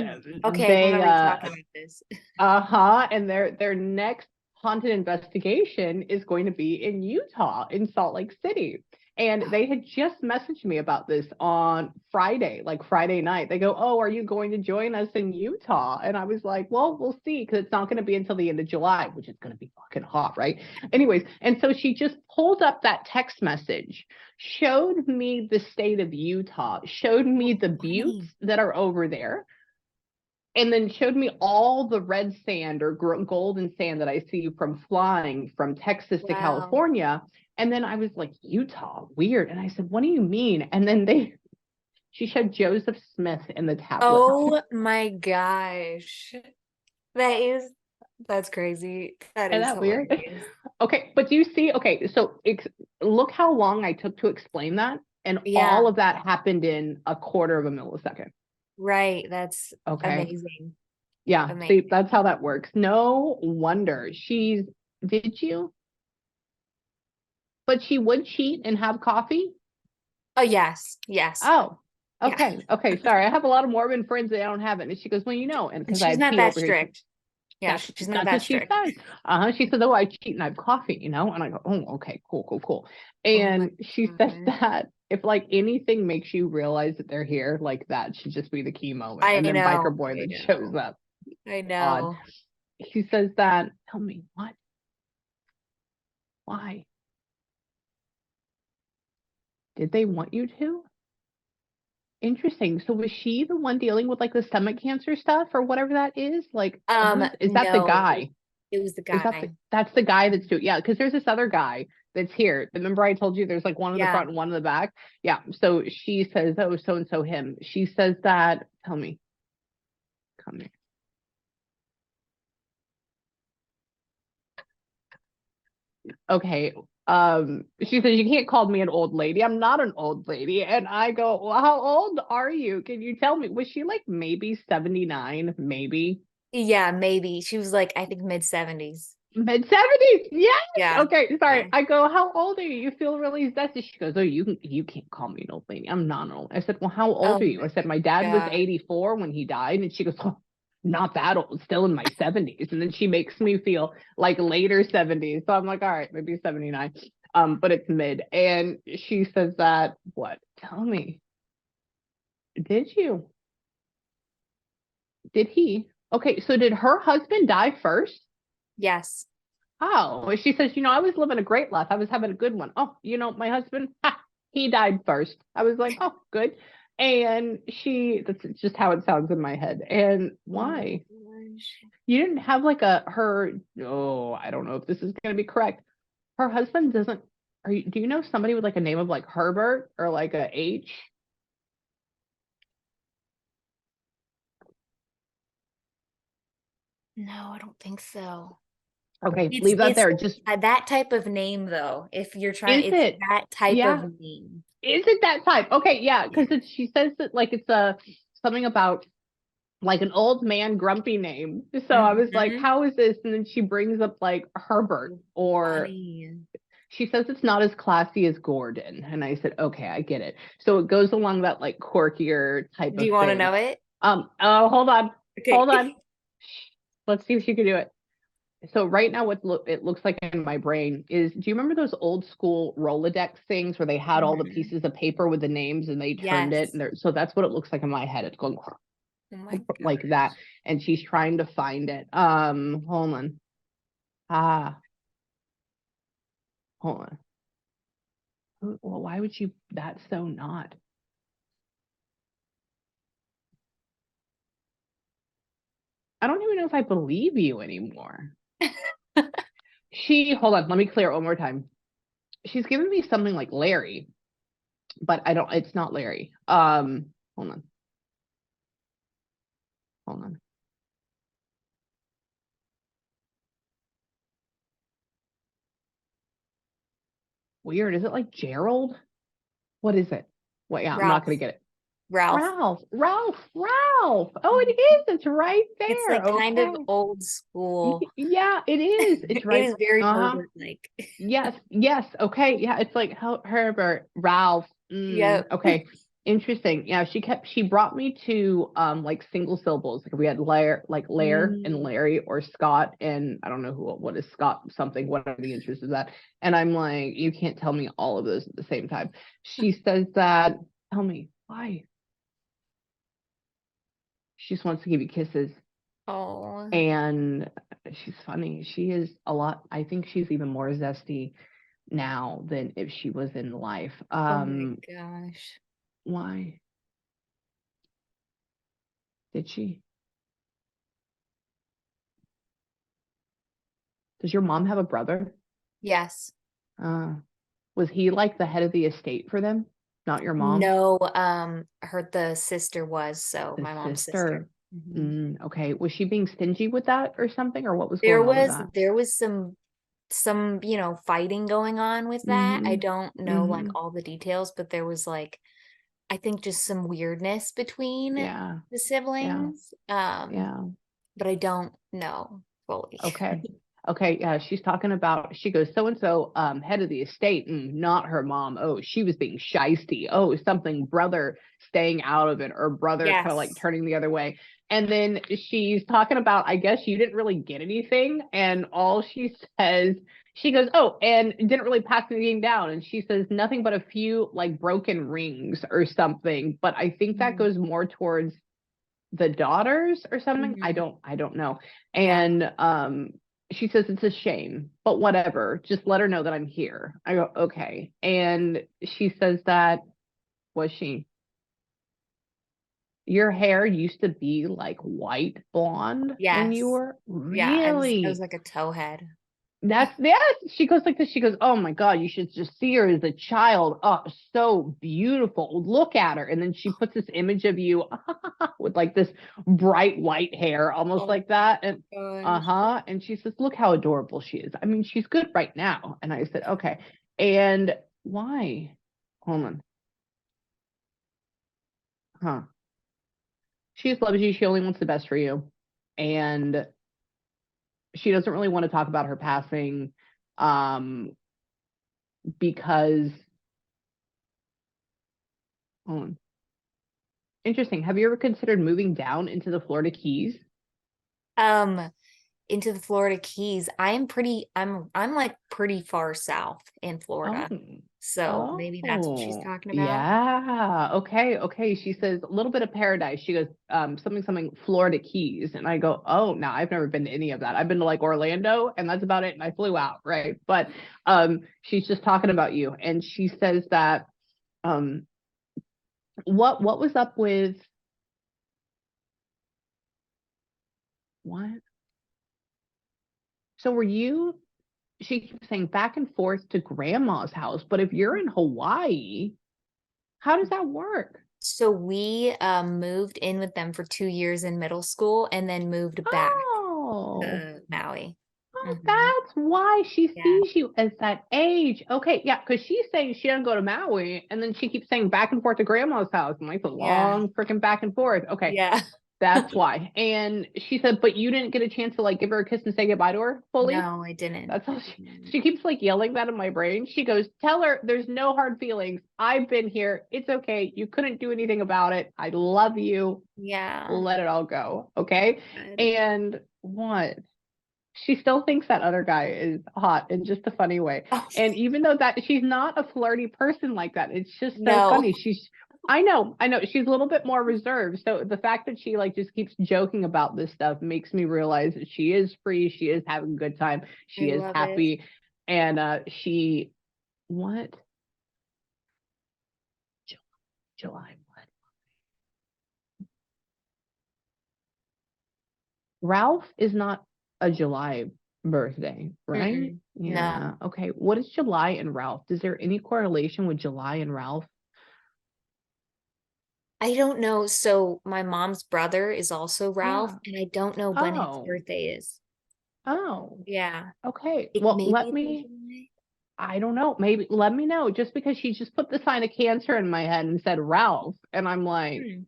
Okay, I they, remember you talking about this. and their next haunted investigation is going to be in Utah, in Salt Lake City. And they had just messaged me about this on Friday, like Friday night. They go, "Oh, are you going to join us in Utah?" And I was like, "Well, we'll see, because it's not going to be until the end of July, which is going to be fucking hot, right?" Anyways, and so she just pulled up that text message, showed me the state of Utah, showed me the buttes Funny. that are over there, and then showed me all the red sand or golden sand that I see from flying from Texas to Wow. California. And then I was like, Utah, weird. And I said, what do you mean? And then she showed Joseph Smith in the tablet. Oh my gosh. That's crazy. That Isn't is that weird? hilarious. Okay, but do you see? Okay, so look how long I took to explain that. And all Yeah, of that happened in a quarter of a millisecond. right. That's Okay. amazing. Yeah, see, Amazing. that's how that works. No wonder did you? But she would cheat and have coffee? Oh, yes. Yes. Oh, Yeah. okay. Okay. Sorry. I have a lot of Mormon friends that don't have it. And she goes, well, and because I She's have not tea that over here, strict. Yeah, she's not that's what that she strict. says. She says, oh, I cheat and I have coffee, And I go, oh, okay, cool, cool, cool. Oh my And she says gosh. that if like anything makes you realize that they're here, like that should just be the key moment. I And then Biker know. Boy I that shows know. up. I Odd. know. He says that, tell me what? Why? Did they want you to? Interesting. So was she the one dealing with like the stomach cancer stuff or whatever that is? Like, is that the No, guy? it was the Is guy. that's the guy that's doing, yeah, because there's this other guy that's here. Remember I told you there's like one in the Yeah. front and one in the back? Yeah. So she says, oh, so and so him. She says that, tell me, come here. Okay. She says, you can't call me an old lady. I'm not an old lady. And I go, well, how old are you? Can you tell me? Was she like maybe 79? Maybe Yeah, maybe. She was like, I think mid-70s. mid 70s? Yes. Yeah. Okay, sorry. Yeah. I go, how old are you? You feel really zesty. She goes, oh, you can't call me an old lady. I'm not an old. I said, well, how old Oh are you? my I said, my dad was God. 84 when he died. And she goes, oh, not that old, still in my 70s. And then she makes me feel like later 70s. So I'm like, all right, maybe 79. But it's mid. And she says that, what? Tell me, did you? Did he? Okay, so did her husband die first? Yes. Oh, well, she says, I was living a great life. I was having a good one. Oh, my husband, he died first. I was like, oh, good. And that's just how it sounds in my head. And Oh my why? gosh. You didn't have like oh, I don't know if this is going to be correct. Her husband doesn't, do you know somebody with like a name of like Herbert or like a H? No, I don't think so. Okay, leave that It's there. Just that type of name though. If you're trying, is it's it? that type of Yeah. name. Is it that type? Okay, yeah, Yeah. because she says that like it's a something about like an old man grumpy name. So I was like, Mhm. how is this? And then she brings up like Herbert, or Funny. she says it's not as classy as Gordon. And I said, okay, I get it. So it goes along that like quirkier type Do of you want to thing. know it? Oh, hold on. Okay. Hold on. Let's see if she can do it. So right now, it looks like in my brain is, do you remember those old school Rolodex things where they had all the Mhm. pieces of paper with the names and they turned it? Yes. And so that's what it looks like in my head. It's going Oh my like that. gosh. And she's trying to find it. Hold on. Ah, hold on. Well, why would you? That's so not. I don't even know if I believe you anymore. Hold on, let me clear it one more time. She's giving me something like Larry, but I don't, it's not Larry. Hold on, hold on. Weird. Is it like Gerald? What is it? Wait, yeah, I'm not gonna Ralph. get it. Ralph. Ralph. Oh, it is. It's right It's there. like kind of Okay. old school. Yeah, it is. It's It right. is very Uh-huh. Herbert-like. Yes. Okay. Yeah, it's like Herbert, Ralph. Yep. Okay. Interesting. Yeah, she brought me to like single syllables. Like we had Lair and Mm. Larry, or Scott and I don't know what is Scott something, what are the interest is that? And I'm like, you can't tell me all of those at the same time. She says that, tell me why. She just wants to give you kisses. Oh. And she's funny. She is a lot. I think she's even more zesty now than if she was in life. Oh my gosh. Why did she? Does your mom have a brother? Yes. Uh, was he like the head of the estate for them? Not your mom? No, the sister was, so The my mom's sister. sister. Mhm. Okay. Was she being stingy with that or something? Or what was going on with that? There was some, fighting going on with that. I Mm-hmm. don't know like Mm-hmm. all the details, but there was like I think just some weirdness between Yeah. the Yeah. siblings. Yeah. But I don't know fully. Okay. Okay. Yeah. She's talking about, she goes, so and so, head of the estate, and not her mom. Oh, she was being shisty. Oh, something, brother staying out of it, or brother kind of like Yes. turning the other way. And then she's talking about, I guess you didn't really get anything. And all she says, she goes, oh, and didn't really pass anything down. And she says, nothing but a few like broken rings or something. But I think that Mm. goes more towards the daughters or something. I Mhm. don't know. Yeah. And she says it's a shame, but whatever. Just let her know that I'm here. I go, okay. And she says that, was she, your hair used to be like white blonde when you Yes. were Yeah. I was really. like a towhead. That's yes. She goes like this. She goes, "Oh my God, you should just see her as a child. Oh, so beautiful. Look at her." And then she puts this image of you with like this bright white hair, almost Oh like that. And my gosh. and she says, "Look how adorable she is. I mean, she's good right now." And I said, "Okay." And why? Hold on. Huh? She just loves you. She only wants the best for you, and she doesn't really want to talk about her passing, um, because. Hold on. Interesting. Have you ever considered moving down into the Florida Keys? Um, into the Florida Keys. I'm like pretty far south in Oh, Florida. So maybe that's what she's talking about. yeah. Okay. She says a little bit of paradise. She goes, something, Florida Keys. And I go, oh, no, I've never been to any of that. I've been to like Orlando and that's about it. And I flew out, right? But she's just talking about you. And she says that, um, what was up with what? So were you, she keeps saying back and forth to grandma's house, but if you're in Hawaii, how does that work? So we moved in with them for 2 years in middle school and then moved back Oh, to Maui. that's why she Yeah. sees you as that age. Okay, yeah, because she's saying she doesn't go to Maui, and then she keeps saying back and forth to grandma's house, and like the long freaking back and forth. Okay, Yeah. that's why. And she said, but you didn't get a chance to like give her a kiss and say goodbye to her fully. No, I didn't. That's all she keeps like yelling that in my brain. She goes, tell her there's no hard feelings. I've been here. It's okay. You couldn't do anything about it. I love you. Yeah. Let it all go. Okay. Good. And what? She still thinks that other guy is hot in just a funny way. Oh, And even though that she's not a flirty person like that, it's just so no. funny. I know, she's a little bit more reserved. So the fact that she like just keeps joking about this stuff makes me realize that she is free. She is having a good time. She is happy. And what? July what? Ralph is not a July birthday, right? Yeah. No. Okay. What is July and Ralph? Is there any correlation with July and Ralph? I don't know. So my mom's brother is also Ralph, Yeah. and I don't know when his birthday is. Oh. Yeah. Okay. It Well, maybe I don't know. Maybe let me know, just because she just put the sign of Cancer in my head and said Ralph. And I'm like, I'm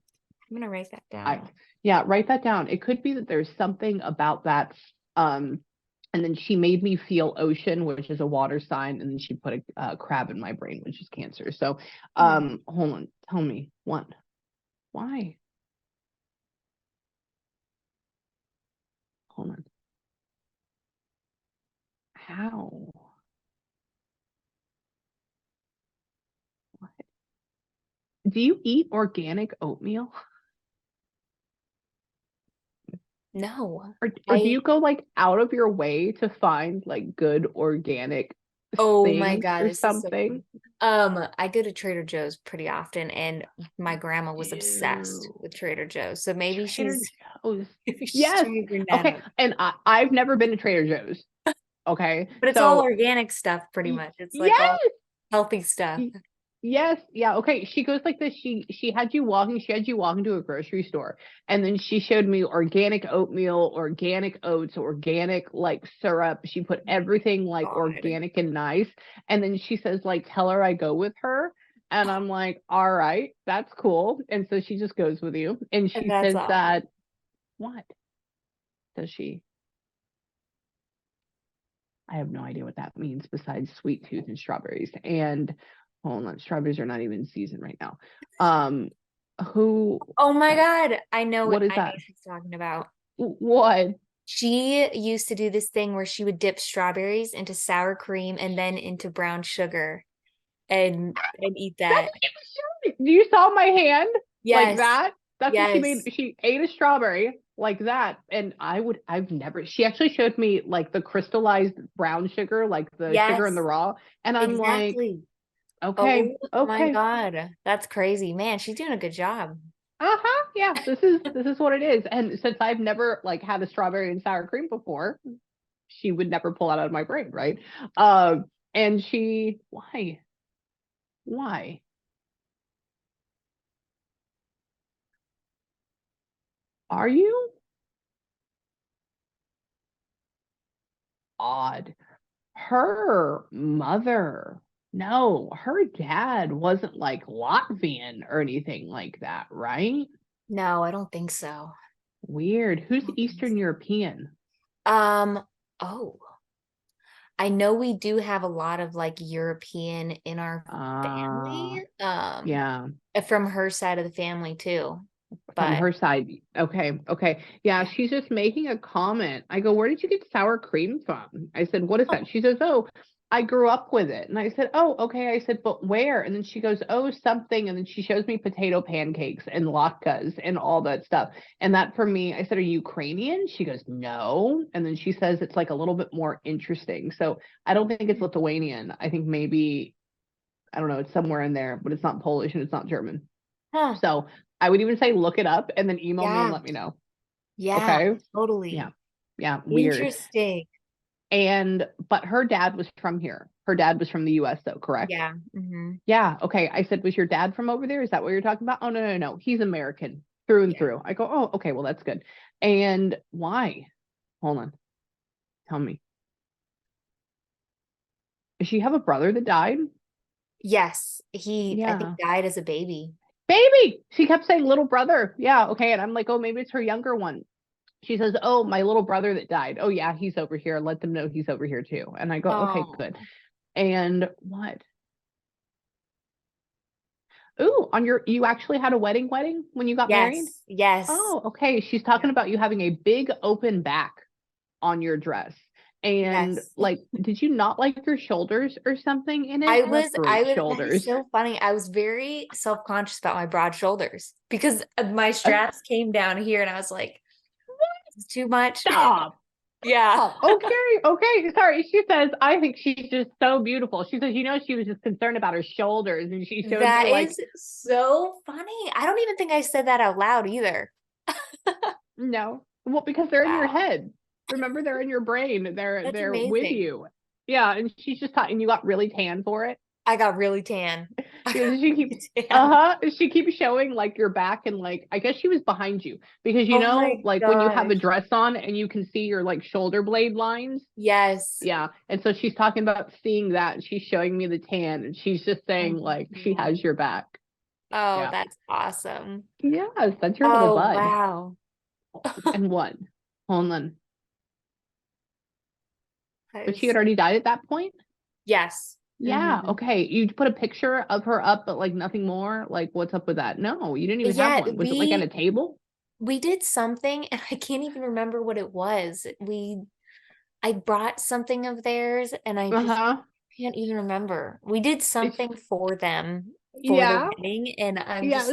gonna write that down. Yeah, write that down. It could be that there's something about that. And then she made me feel ocean, which is a water sign, and then she put a crab in my brain, which is Cancer. So, hold on. Tell me what? Why? Hold on. How? What? Do you eat organic oatmeal? No. Or do you go like out of your way to find like good organic Oh my things God, or this is so something? I go to Trader Joe's pretty often, and my grandma was obsessed with Trader Joe's. So maybe Trader she's Joe's. maybe she's Yes. trying to bring that Okay. up. And I've never been to Trader Joe's. Okay. But it's all So organic stuff, pretty much. It's like all yes. healthy stuff. Yes, yeah, okay. She goes like this. She had you walking to a grocery store, and then she showed me organic oatmeal, organic oats, organic like syrup. She put everything like God. organic and nice. And then she says, like, tell her I go with her. And I'm like, all right, that's cool. And so she just goes with you. And she That's says awesome. that, what does she? I have no idea what that means besides sweet tooth and strawberries. And hold on, strawberries are not even in season right now. Who? Oh my God, I know What is I know that? what she's talking about. What? She used to do this thing where she would dip strawberries into sour cream and then into brown sugar and eat that. You saw my hand like Yes. that? That's what she made. Yes. She ate a strawberry like that. And I've never, she actually showed me like the crystallized brown sugar, like the sugar in the Yes. raw. And I'm like, Exactly. okay, Oh my okay. God. That's crazy. Man, she's doing a good job. Uh-huh. Yeah, this is what it is. And since I've never like had a strawberry and sour cream before, she would never pull it out of my brain, right? And she, why? Why? Are you? Odd. Her mother, no, her dad wasn't like Latvian or anything like that, right? No, I don't think so. Weird. I Who's don't think Eastern European? oh, I know we do have a lot of like European in our family. Yeah, From her side of the family too. from But her side. Okay, okay. Yeah, yeah. she's just making a comment. I go, where did you get sour cream from? I said, what is that? She says, oh, I grew up with it. And I said, oh, okay. I said, but where? And then she goes, oh, something. And then she shows me potato pancakes and latkes and all that stuff. And that for me, I said, are you Ukrainian? She goes, no. And then she says it's like a little bit more interesting. So I don't think it's Lithuanian. I think maybe, I don't know, it's somewhere in there, but it's not Polish and it's not German. Huh. So I would even say look it up and then email me and Yeah. let me know. Yeah, Okay. totally. Yeah. Yeah. Weird. Interesting. But her dad was from here. Her dad was from the US though, correct? Yeah. Mm-hmm. Yeah. Okay. I said, was your dad from over there? Is that what you're talking about? Oh, no, no, no. He's American through and Yeah. through. I go, oh, okay. Well, that's good. And why? Hold on. Tell me. Does she have a brother that died? Yes, he, I think, Yeah. died as a baby. Baby! She kept saying little brother. Yeah, okay. And I'm like, oh, maybe it's her younger one. She says, oh, my little brother that died. Oh, yeah, he's over here. Let them know he's over here too. And I go, okay, good. Oh, And what? Ooh, you actually had a wedding when you got married? yes, yes, Oh, okay. She's yeah, talking about you having a big open back on your dress. And yes. like, did you not like your shoulders or something in it? You have great That is shoulders. so funny. I was very self-conscious about my broad shoulders because my straps came down here and I was like, this is too much. Stop. Yeah. Oh, okay, okay. Sorry. She says, I think she's just so beautiful. She says, she was just concerned about her shoulders and she showed me That like, is so funny. I don't even think I said that out loud either. no. Well, because they're in your Wow. head. Remember, they're in your brain. That's They're with amazing. you. Yeah, and she's just talking. You got really tan for it. I got really tan. I got Because she keeps really tan. she keeps showing like your back and like I guess she was behind you because Oh my like when you have a gosh. dress on and you can see your like shoulder blade lines. Yes. Yeah. And so she's talking about seeing that and she's showing me the tan and she's just saying Oh, like she has no. your back. Oh, Yeah. that's awesome. Yes, that's your little Oh, bud. wow. And what? Hold on. That But she had is, already died at that point? yes. Yeah. Hmm. Okay. You put a picture of her up, but like nothing more. Like, what's up with that? No, you didn't even have Yeah, one. Was it like on a table? we did something and I can't even remember what it was. I brought something of theirs and I just Uh-huh. can't even remember. We did It's, something for them for the yeah. wedding and Yes.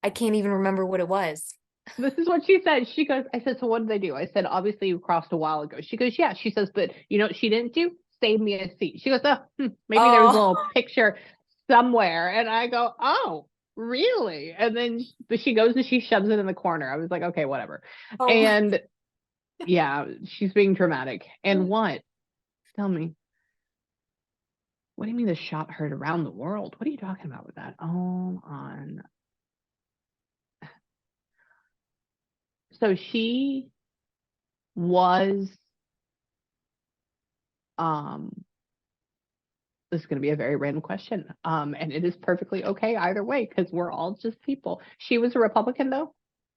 I can't even remember what it was. This is what she said. She goes, I said, so what did they do? I said, obviously you crossed a while ago. She goes, yeah. She says, but you know what she didn't do? Save me a seat. She goes, oh, maybe there was a Oh, little picture somewhere. And I go, oh, really? And then she goes and she shoves it in the corner. I was like, okay, whatever. oh my And yeah, she's being dramatic. And God. what? Tell me, what do you mean the shot heard around the world? What are you talking about with that? Oh, on. So she was, um, this is going to be a very random question. And it is perfectly okay either way because we're all just people. She was a Republican though.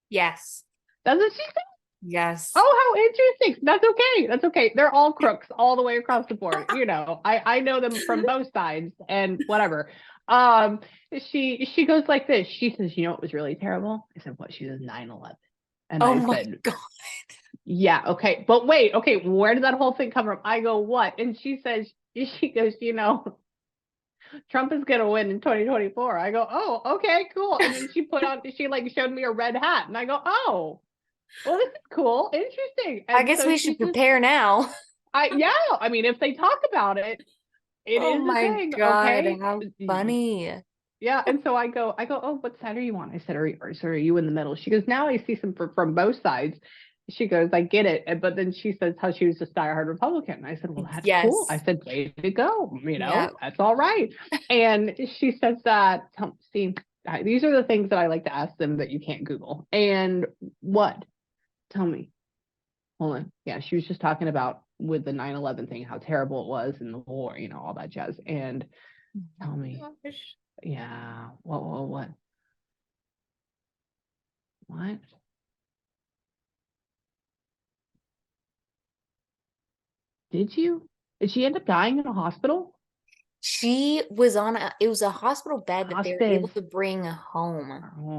Yes. Doesn't she say? Yes. Oh, how interesting. That's okay. That's okay. They're all crooks all the way across the board. I know them from both sides and whatever. Um, she goes like this. She says, you know what was really terrible? I said, what? She says 9/11. And Oh I my said, God. yeah, okay. But wait, okay, where did that whole thing come from? I go, what? And she says, she goes, Trump is gonna win in 2024. I go, oh, okay, cool. And then she like showed me a red hat, and I go, oh, well, this is cool, interesting. I And guess so we she should just, prepare now. yeah, I mean, if they talk about it, it Oh is a my thing, God, okay? how funny. Yeah, and so I go, oh, what side are you on? I said, are you in the middle? She goes, now I see some from both sides. She goes, I get it. But then she says how she was just diehard Republican. I said, well, that's cool. I Yes. said, way to go. Yeah. That's all right. And she says that, see, these are the things that I like to ask them that you can't Google. And what? Tell me. Hold on. Yeah, she was just talking about with the 9/11 thing, how terrible it was in the war, all that jazz. And tell me. Gosh. Yeah. What? What? Did you? Did she end up dying in a hospital? She was on it was a hospital bed that they were able Hospice. to bring home.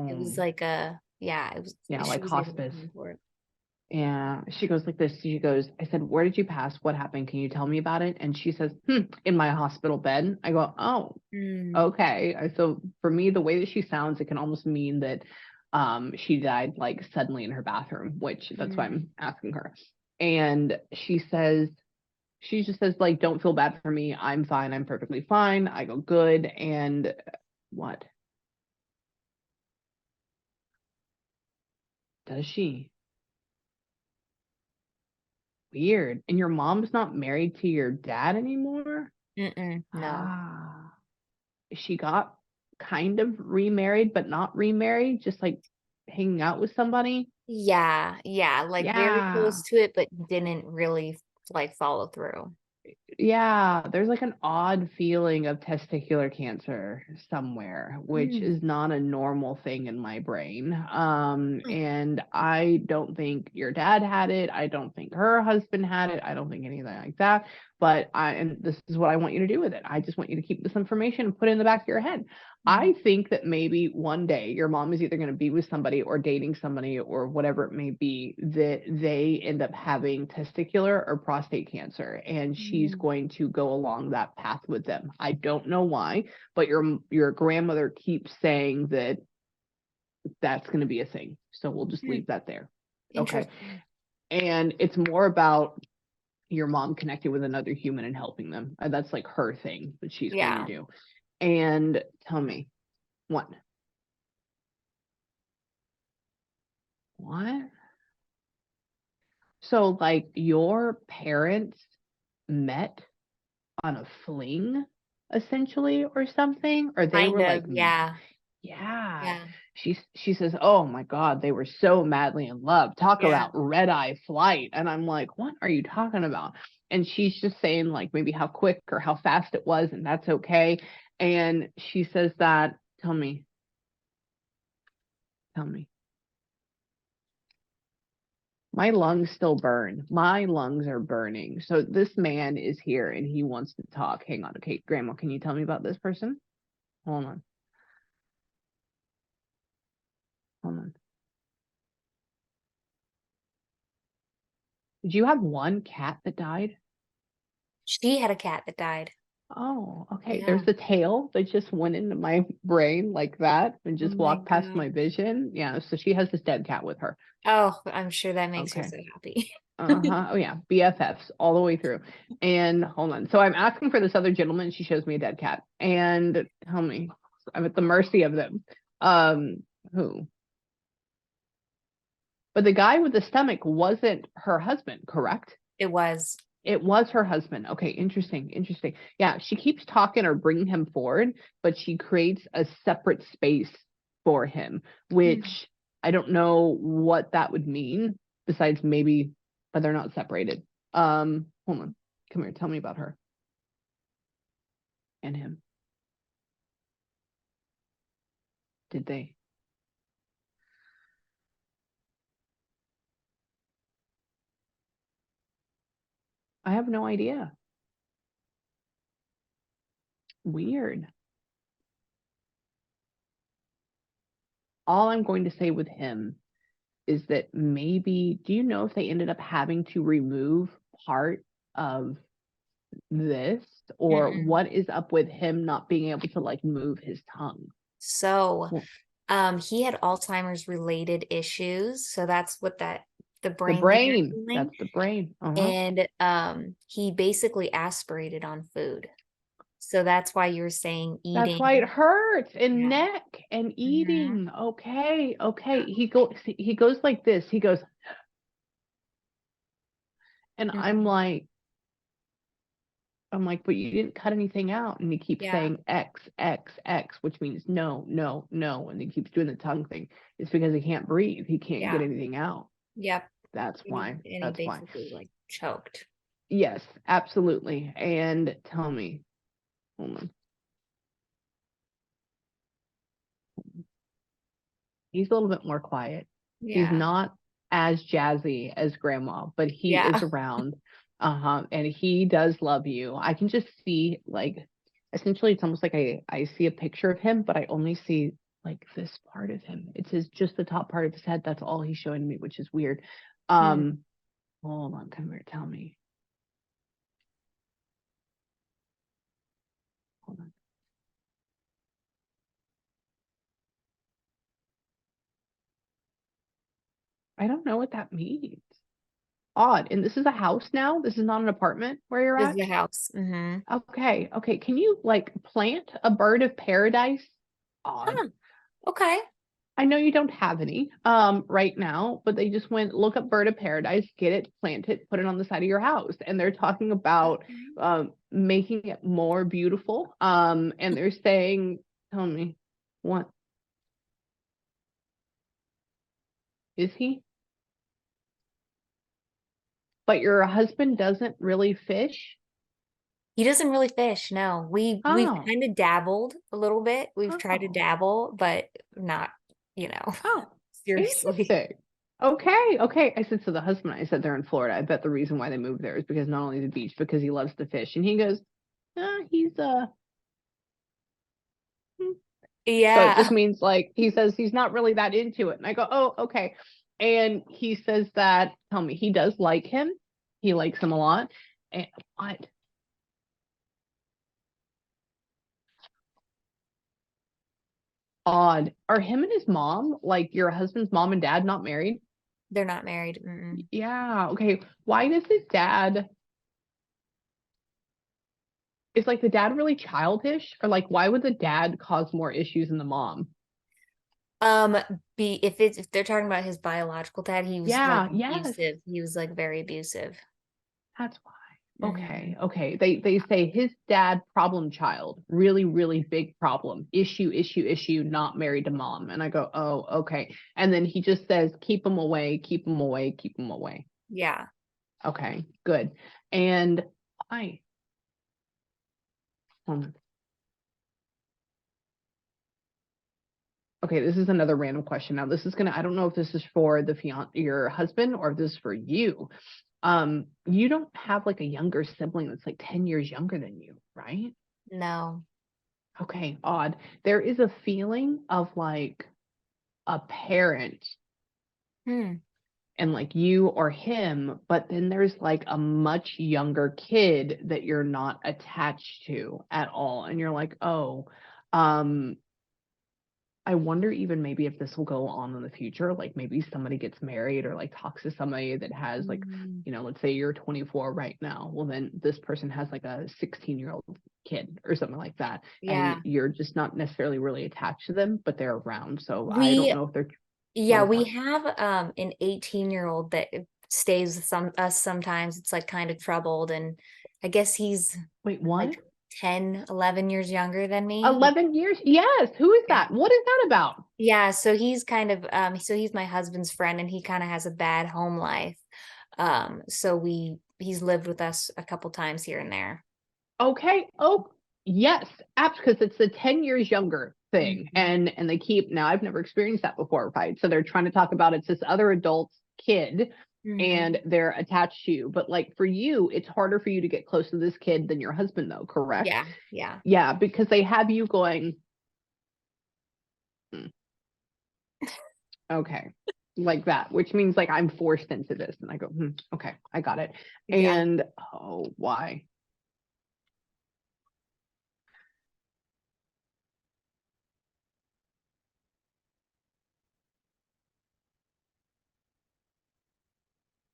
It was Oh, like yeah, yeah, she like was able to hospice. come for it. Yeah. She goes like this. She goes, I said, where did you pass? What happened? Can you tell me about it? And she says, in my hospital bed. I go, oh, Mm. okay. So for me, the way that she sounds, it can almost mean that she died like suddenly in her bathroom, which that's why Mm. I'm asking her. And she just says, like, don't feel bad for me. I'm fine. I'm perfectly fine. I go, good. And what? Does she? Weird. And your mom's not married to your dad anymore? Mm-mm, no. Ah. She got kind of remarried, but not remarried, just like hanging out with somebody. Yeah, yeah, like very Yeah. close to it, but didn't really like follow through. Yeah, there's like an odd feeling of testicular cancer somewhere, which Mm. is not a normal thing in my brain. Mm. And I don't think your dad had it. I don't think her husband had it. I don't think anything like that. But and this is what I want you to do with it. I just want you to keep this information and put it in the back of your head. Mm. I think that maybe one day your mom is either going to be with somebody or dating somebody or whatever it may be, that they end up having testicular or prostate cancer, and she's Mm. going to go along that path with them. I don't know why, but your grandmother keeps saying that that's going to be a thing. So we'll just Mm. leave that there. Okay. Interesting. And it's more about your mom connecting with another human and helping them. That's like her thing that she's going to Yeah. do. And tell me, what? What? So, like, your parents met on a fling, essentially, or something? Or they were Kind like, of. Yeah. yeah. Yeah. She says, oh my God, they were so madly in love. Talk Yeah. about red eye flight. And I'm like, what are you talking about? And she's just saying, like, maybe how quick or how fast it was, and that's okay. And she says that, tell me, tell me. My lungs still burn. My lungs are burning. So this man is here and he wants to talk. Hang on. Okay, Grandma, can you tell me about this person? Hold on. Hold on. Did you have one cat that died? She had a cat that died. Oh, okay. There's Yeah. the tail that just went into my brain like that and Oh just my walked past my God. vision. Yeah, so she has this dead cat with her. Oh, I'm sure that makes her Okay. so happy. Uh-huh. Oh yeah, BFFs all the way through. And hold on. So I'm asking for this other gentleman. She shows me a dead cat. And tell me, I'm at the mercy of them. Who? But the guy with the stomach wasn't her husband, correct? It was. It was her husband. Okay, interesting, interesting. Yeah, she keeps talking or bringing him forward, but she creates a separate space for him, Mm. which I don't know what that would mean, besides maybe but they're not separated. Hold on. Come here, tell me about her and him. Did they? I have no idea. Weird. All I'm going to say with him is that maybe, do you know if they ended up having to remove part of this, or Mm-mm. what is up with him not being able to like move his tongue? So, Well, he had Alzheimer's related issues. So that's what the the brain thing you're brain, feeling. that's the brain. And he basically aspirated on food. So that's why you're saying That's why it eating. hurts in Yeah. neck and Hmm. eating. Okay, okay. He goes like this. He goes, and Hmm. I'm like, but you didn't cut anything out. And he keeps Yeah. saying X, X, X, which means no, no, no. And he keeps doing the tongue thing. It's because he can't breathe. He can't get Yeah. anything out. Yep. That's why. And he That's why. basically like choked. Yes, absolutely. And tell me, hold on. He's a little bit more quiet. He's Yeah. not as jazzy as grandma, but he is Yeah. around. And he does love you. I can just see, like, essentially it's almost like I see a picture of him, but I only see like this part of him. It's just the top part of his head. That's all he's showing me, which is weird. Hmm. Um, hold on, come here, tell me. Hold on. I don't know what that means. Odd. And this is a house now? This is not an apartment where you're This is at? the house. Hmm. Okay, okay. Can you like plant a bird of paradise? Odd. Huh. Okay. I know you don't have any right now, but they just went look up bird of paradise, get it, plant it, put it on the side of your house. And they're talking about Okay. making it more beautiful. And they're saying, tell me, what is he? But your husband doesn't really fish? He doesn't really fish. No, we've Oh, kind of dabbled a little bit. We've tried to oh, dabble, but not, you know, oh, seriously. interesting. Okay, okay. I said, so the husband, I said they're in Florida. I bet the reason why they moved there is because not only the beach, because he loves to fish. And he goes, he's hmm. So it just Yeah, means like he says he's not really that into it. And I go, oh, okay. And he says that, tell me, he does like him. He likes him a lot. And what? Odd. Are him and his mom, like your husband's mom and dad, not married? they're not married. Mm-mm. Yeah. Okay. Why does his dad, is like the dad really childish? Or like why would the dad cause more issues than the mom? Um, if they're talking about his biological dad, he was like Yeah, yes. abusive. He was like very abusive. That's why. Hmm. Okay, okay. They say his dad problem child, really, really big problem, issue, not married to mom. And I go, oh, okay. And then he just says, keep him away, keep him away, keep him away. Yeah. Okay, good. And I, um, okay, this is another random question. Now, this is gonna, I don't know if this is for the your husband or if this is for you. You don't have like a younger sibling that's like 10 years younger than you, right? No. Okay, odd. There is a feeling of like a parent Hmm. and like you or him, but then there's like a much younger kid that you're not attached to at all. And you're like, oh, um, I wonder even maybe if this will go on in the future, like maybe somebody gets married or like talks to somebody that has like, Mm. let's say you're 24 right now. Well, then this person has like a 16-year-old kid or something like that. And Yeah. you're just not necessarily really attached to them, but they're around. So I don't We know if they're, what Yeah, is we that? have an 18-year-old that stays with us sometimes. It's like kind of troubled, and I guess he's Wait, what? like 10, 11 years younger than me. 11 years? Yes. Who is Yeah. that? What is that about? Yeah, so he's kind of so he's my husband's friend, and he kind of has a bad home life. So he's lived with us a couple times here and there. Okay. Oh, yes. Apps, because it's the 10 years younger thing. Mhm. And they keep, now I've never experienced that before, right? So they're trying to talk about it's this other adult's kid Mhm. and they're attached to you. But like for you, it's harder for you to get close to this kid than your husband, though, correct? Yeah, yeah. Yeah, because they have you going, "Hmm, okay, like that, which means like I'm forced into this. And I go, okay, I got it. Yeah. And oh, why?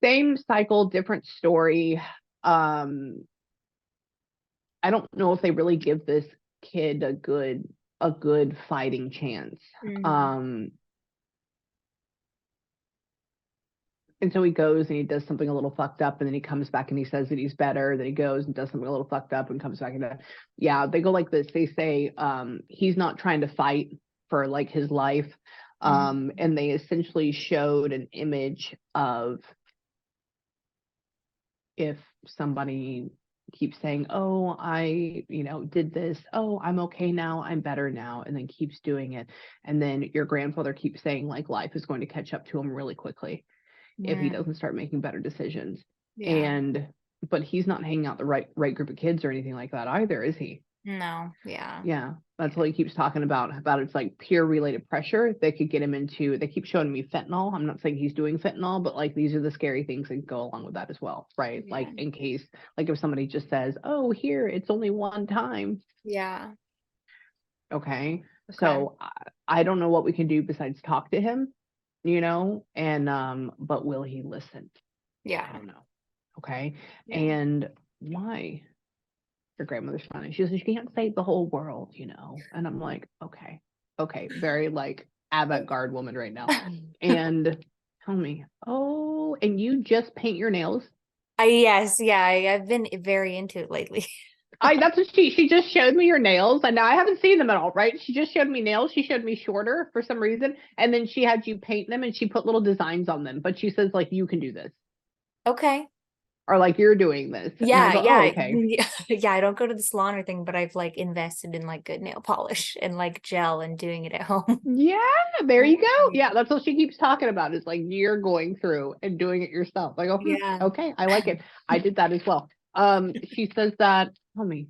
Same cycle, different story. Um, I don't know if they really give this kid a good fighting chance. Mhm. Um, and so he goes and he does something a little fucked up, and then he comes back and he says that he's better. Then he goes and does something a little fucked up and comes back and yeah, they go like this. They say he's not trying to fight for like his life. Mhm. And they essentially showed an image of if somebody keeps saying, oh, I, did this, oh, I'm okay now, I'm better now, and then keeps doing it. And then your grandfather keeps saying like life is going to catch up to him really quickly if he Mm. doesn't start making better decisions. Yeah. And but he's not hanging out the right group of kids or anything like that either, is he? No. Yeah. Yeah, that's what he keeps talking about it's like peer related pressure that could get him into, they keep showing me fentanyl. I'm not saying he's doing fentanyl, but like these are the scary things that go along with that as well, right? Like Yeah. in case, like if somebody just says, oh, here, it's only one time. Yeah. Okay. Okay. So I don't know what we can do besides talk to him, and but will he listen? I Yeah. don't know. Okay. Yeah. And why? Your grandmother's funny. She says, you can't save the whole world. And I'm like, okay, okay, very like avant-garde woman right now. And tell me, oh, and you just paint your nails? Yes, yeah, I've been very into it lately. That's what she just showed me your nails, and now I haven't seen them at all, right? She just showed me nails. She showed me shorter for some reason, and then she had you paint them, and she put little designs on them. But she says like you can do this. Okay. or like you're doing this. And I Yeah, go, oh, yeah, okay. yeah. I don't go to the salon or thing, but I've like invested in like good nail polish and like gel and doing it at home. Yeah, there you go. Yeah, that's what she keeps talking about is like you're going through and doing it yourself. I go, Yeah. okay, I like it. I did that as well. She says that, tell me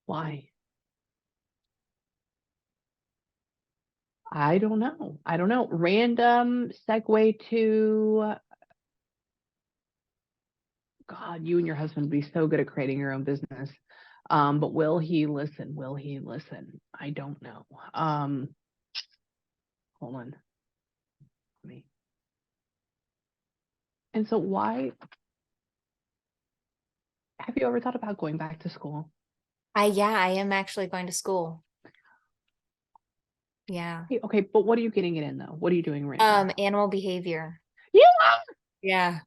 why. I don't know. I don't know. Random segue to God, you and your husband would be so good at creating your own business. But will he listen? Will he listen? I don't know. Hold on. Me. And so why have you ever thought about going back to school? Yeah, I am actually going to school. Yeah. Okay, but what are you getting it in though? What are you doing right now? Animal behavior. Yeah. Yeah.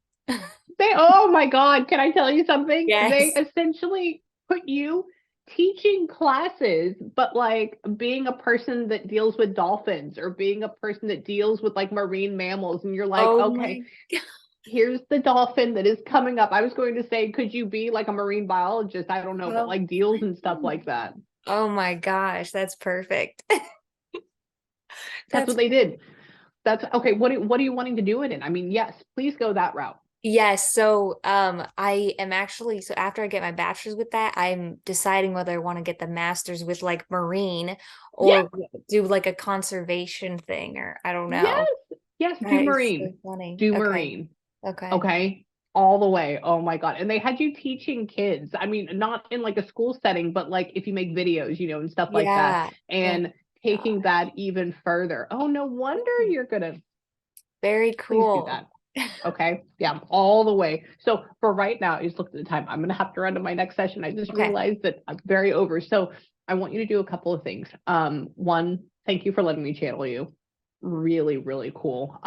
Oh my God, can I tell you something? They Yes. essentially put you teaching classes, but like being a person that deals with dolphins or being a person that deals with like marine mammals. And you're like, Oh okay, my. here's the dolphin that is coming up. I was going to say, could you be like a marine biologist? I don't know, but Oh like deals and stuff like that. oh my gosh, that's perfect. That's what That's they did. That's okay. What are you wanting to do it in? I mean, yes, please go that route. yes. So I am actually, so after I get my bachelor's with that, I'm deciding whether I want to get the master's with like marine Yeah, or do like a conservation thing, or I don't yes, know. yes, do That is so marine. funny. Do Okay. marine. Okay. Okay. All the way. Oh my God. And they had you teaching kids. I mean, not in like a school setting, but like if you make videos, and stuff like that, Yeah. Oh and my taking that even further. Oh, no wonder gosh. you're gonna Very please do cool. that. Okay. Yeah, all the way. So for right now, I just looked at the time. I'm gonna have to run to my next session. I just Okay. realized that I'm very over. So I want you to do a couple of things. One, thank you for letting me channel you. Really, really cool.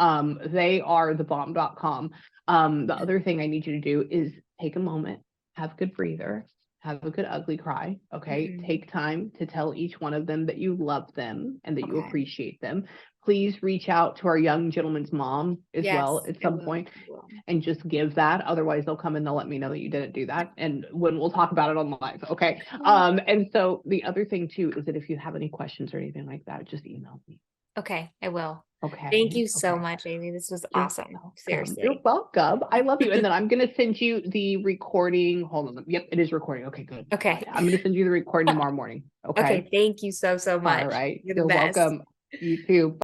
They are thebomb.com. The other thing I need you to do is take a moment, have a good breather, have a good ugly cry. Okay. Mhm. Take time to tell each one of them that you love them and that you Okay. appreciate them. Please reach out to our young gentleman's mom as well Yes, at I some will. point I will. and just give that. Otherwise, they'll come and they'll let me know that you didn't do that. And when we'll talk about it on live. Okay. And so the other thing too is that if you have any questions or anything like that, just email me. Okay, I will. Thank Okay. you so Okay. much, Amie. This was You're awesome. welcome. You're Seriously. welcome. I love you. And then I'm going to send you the recording. Hold on. Yep, it is recording. Okay, good. Okay. Good. I'm going to send you the recording tomorrow morning. Okay, Okay. thank you so, so All much. right. You're the You're best. welcome. You too.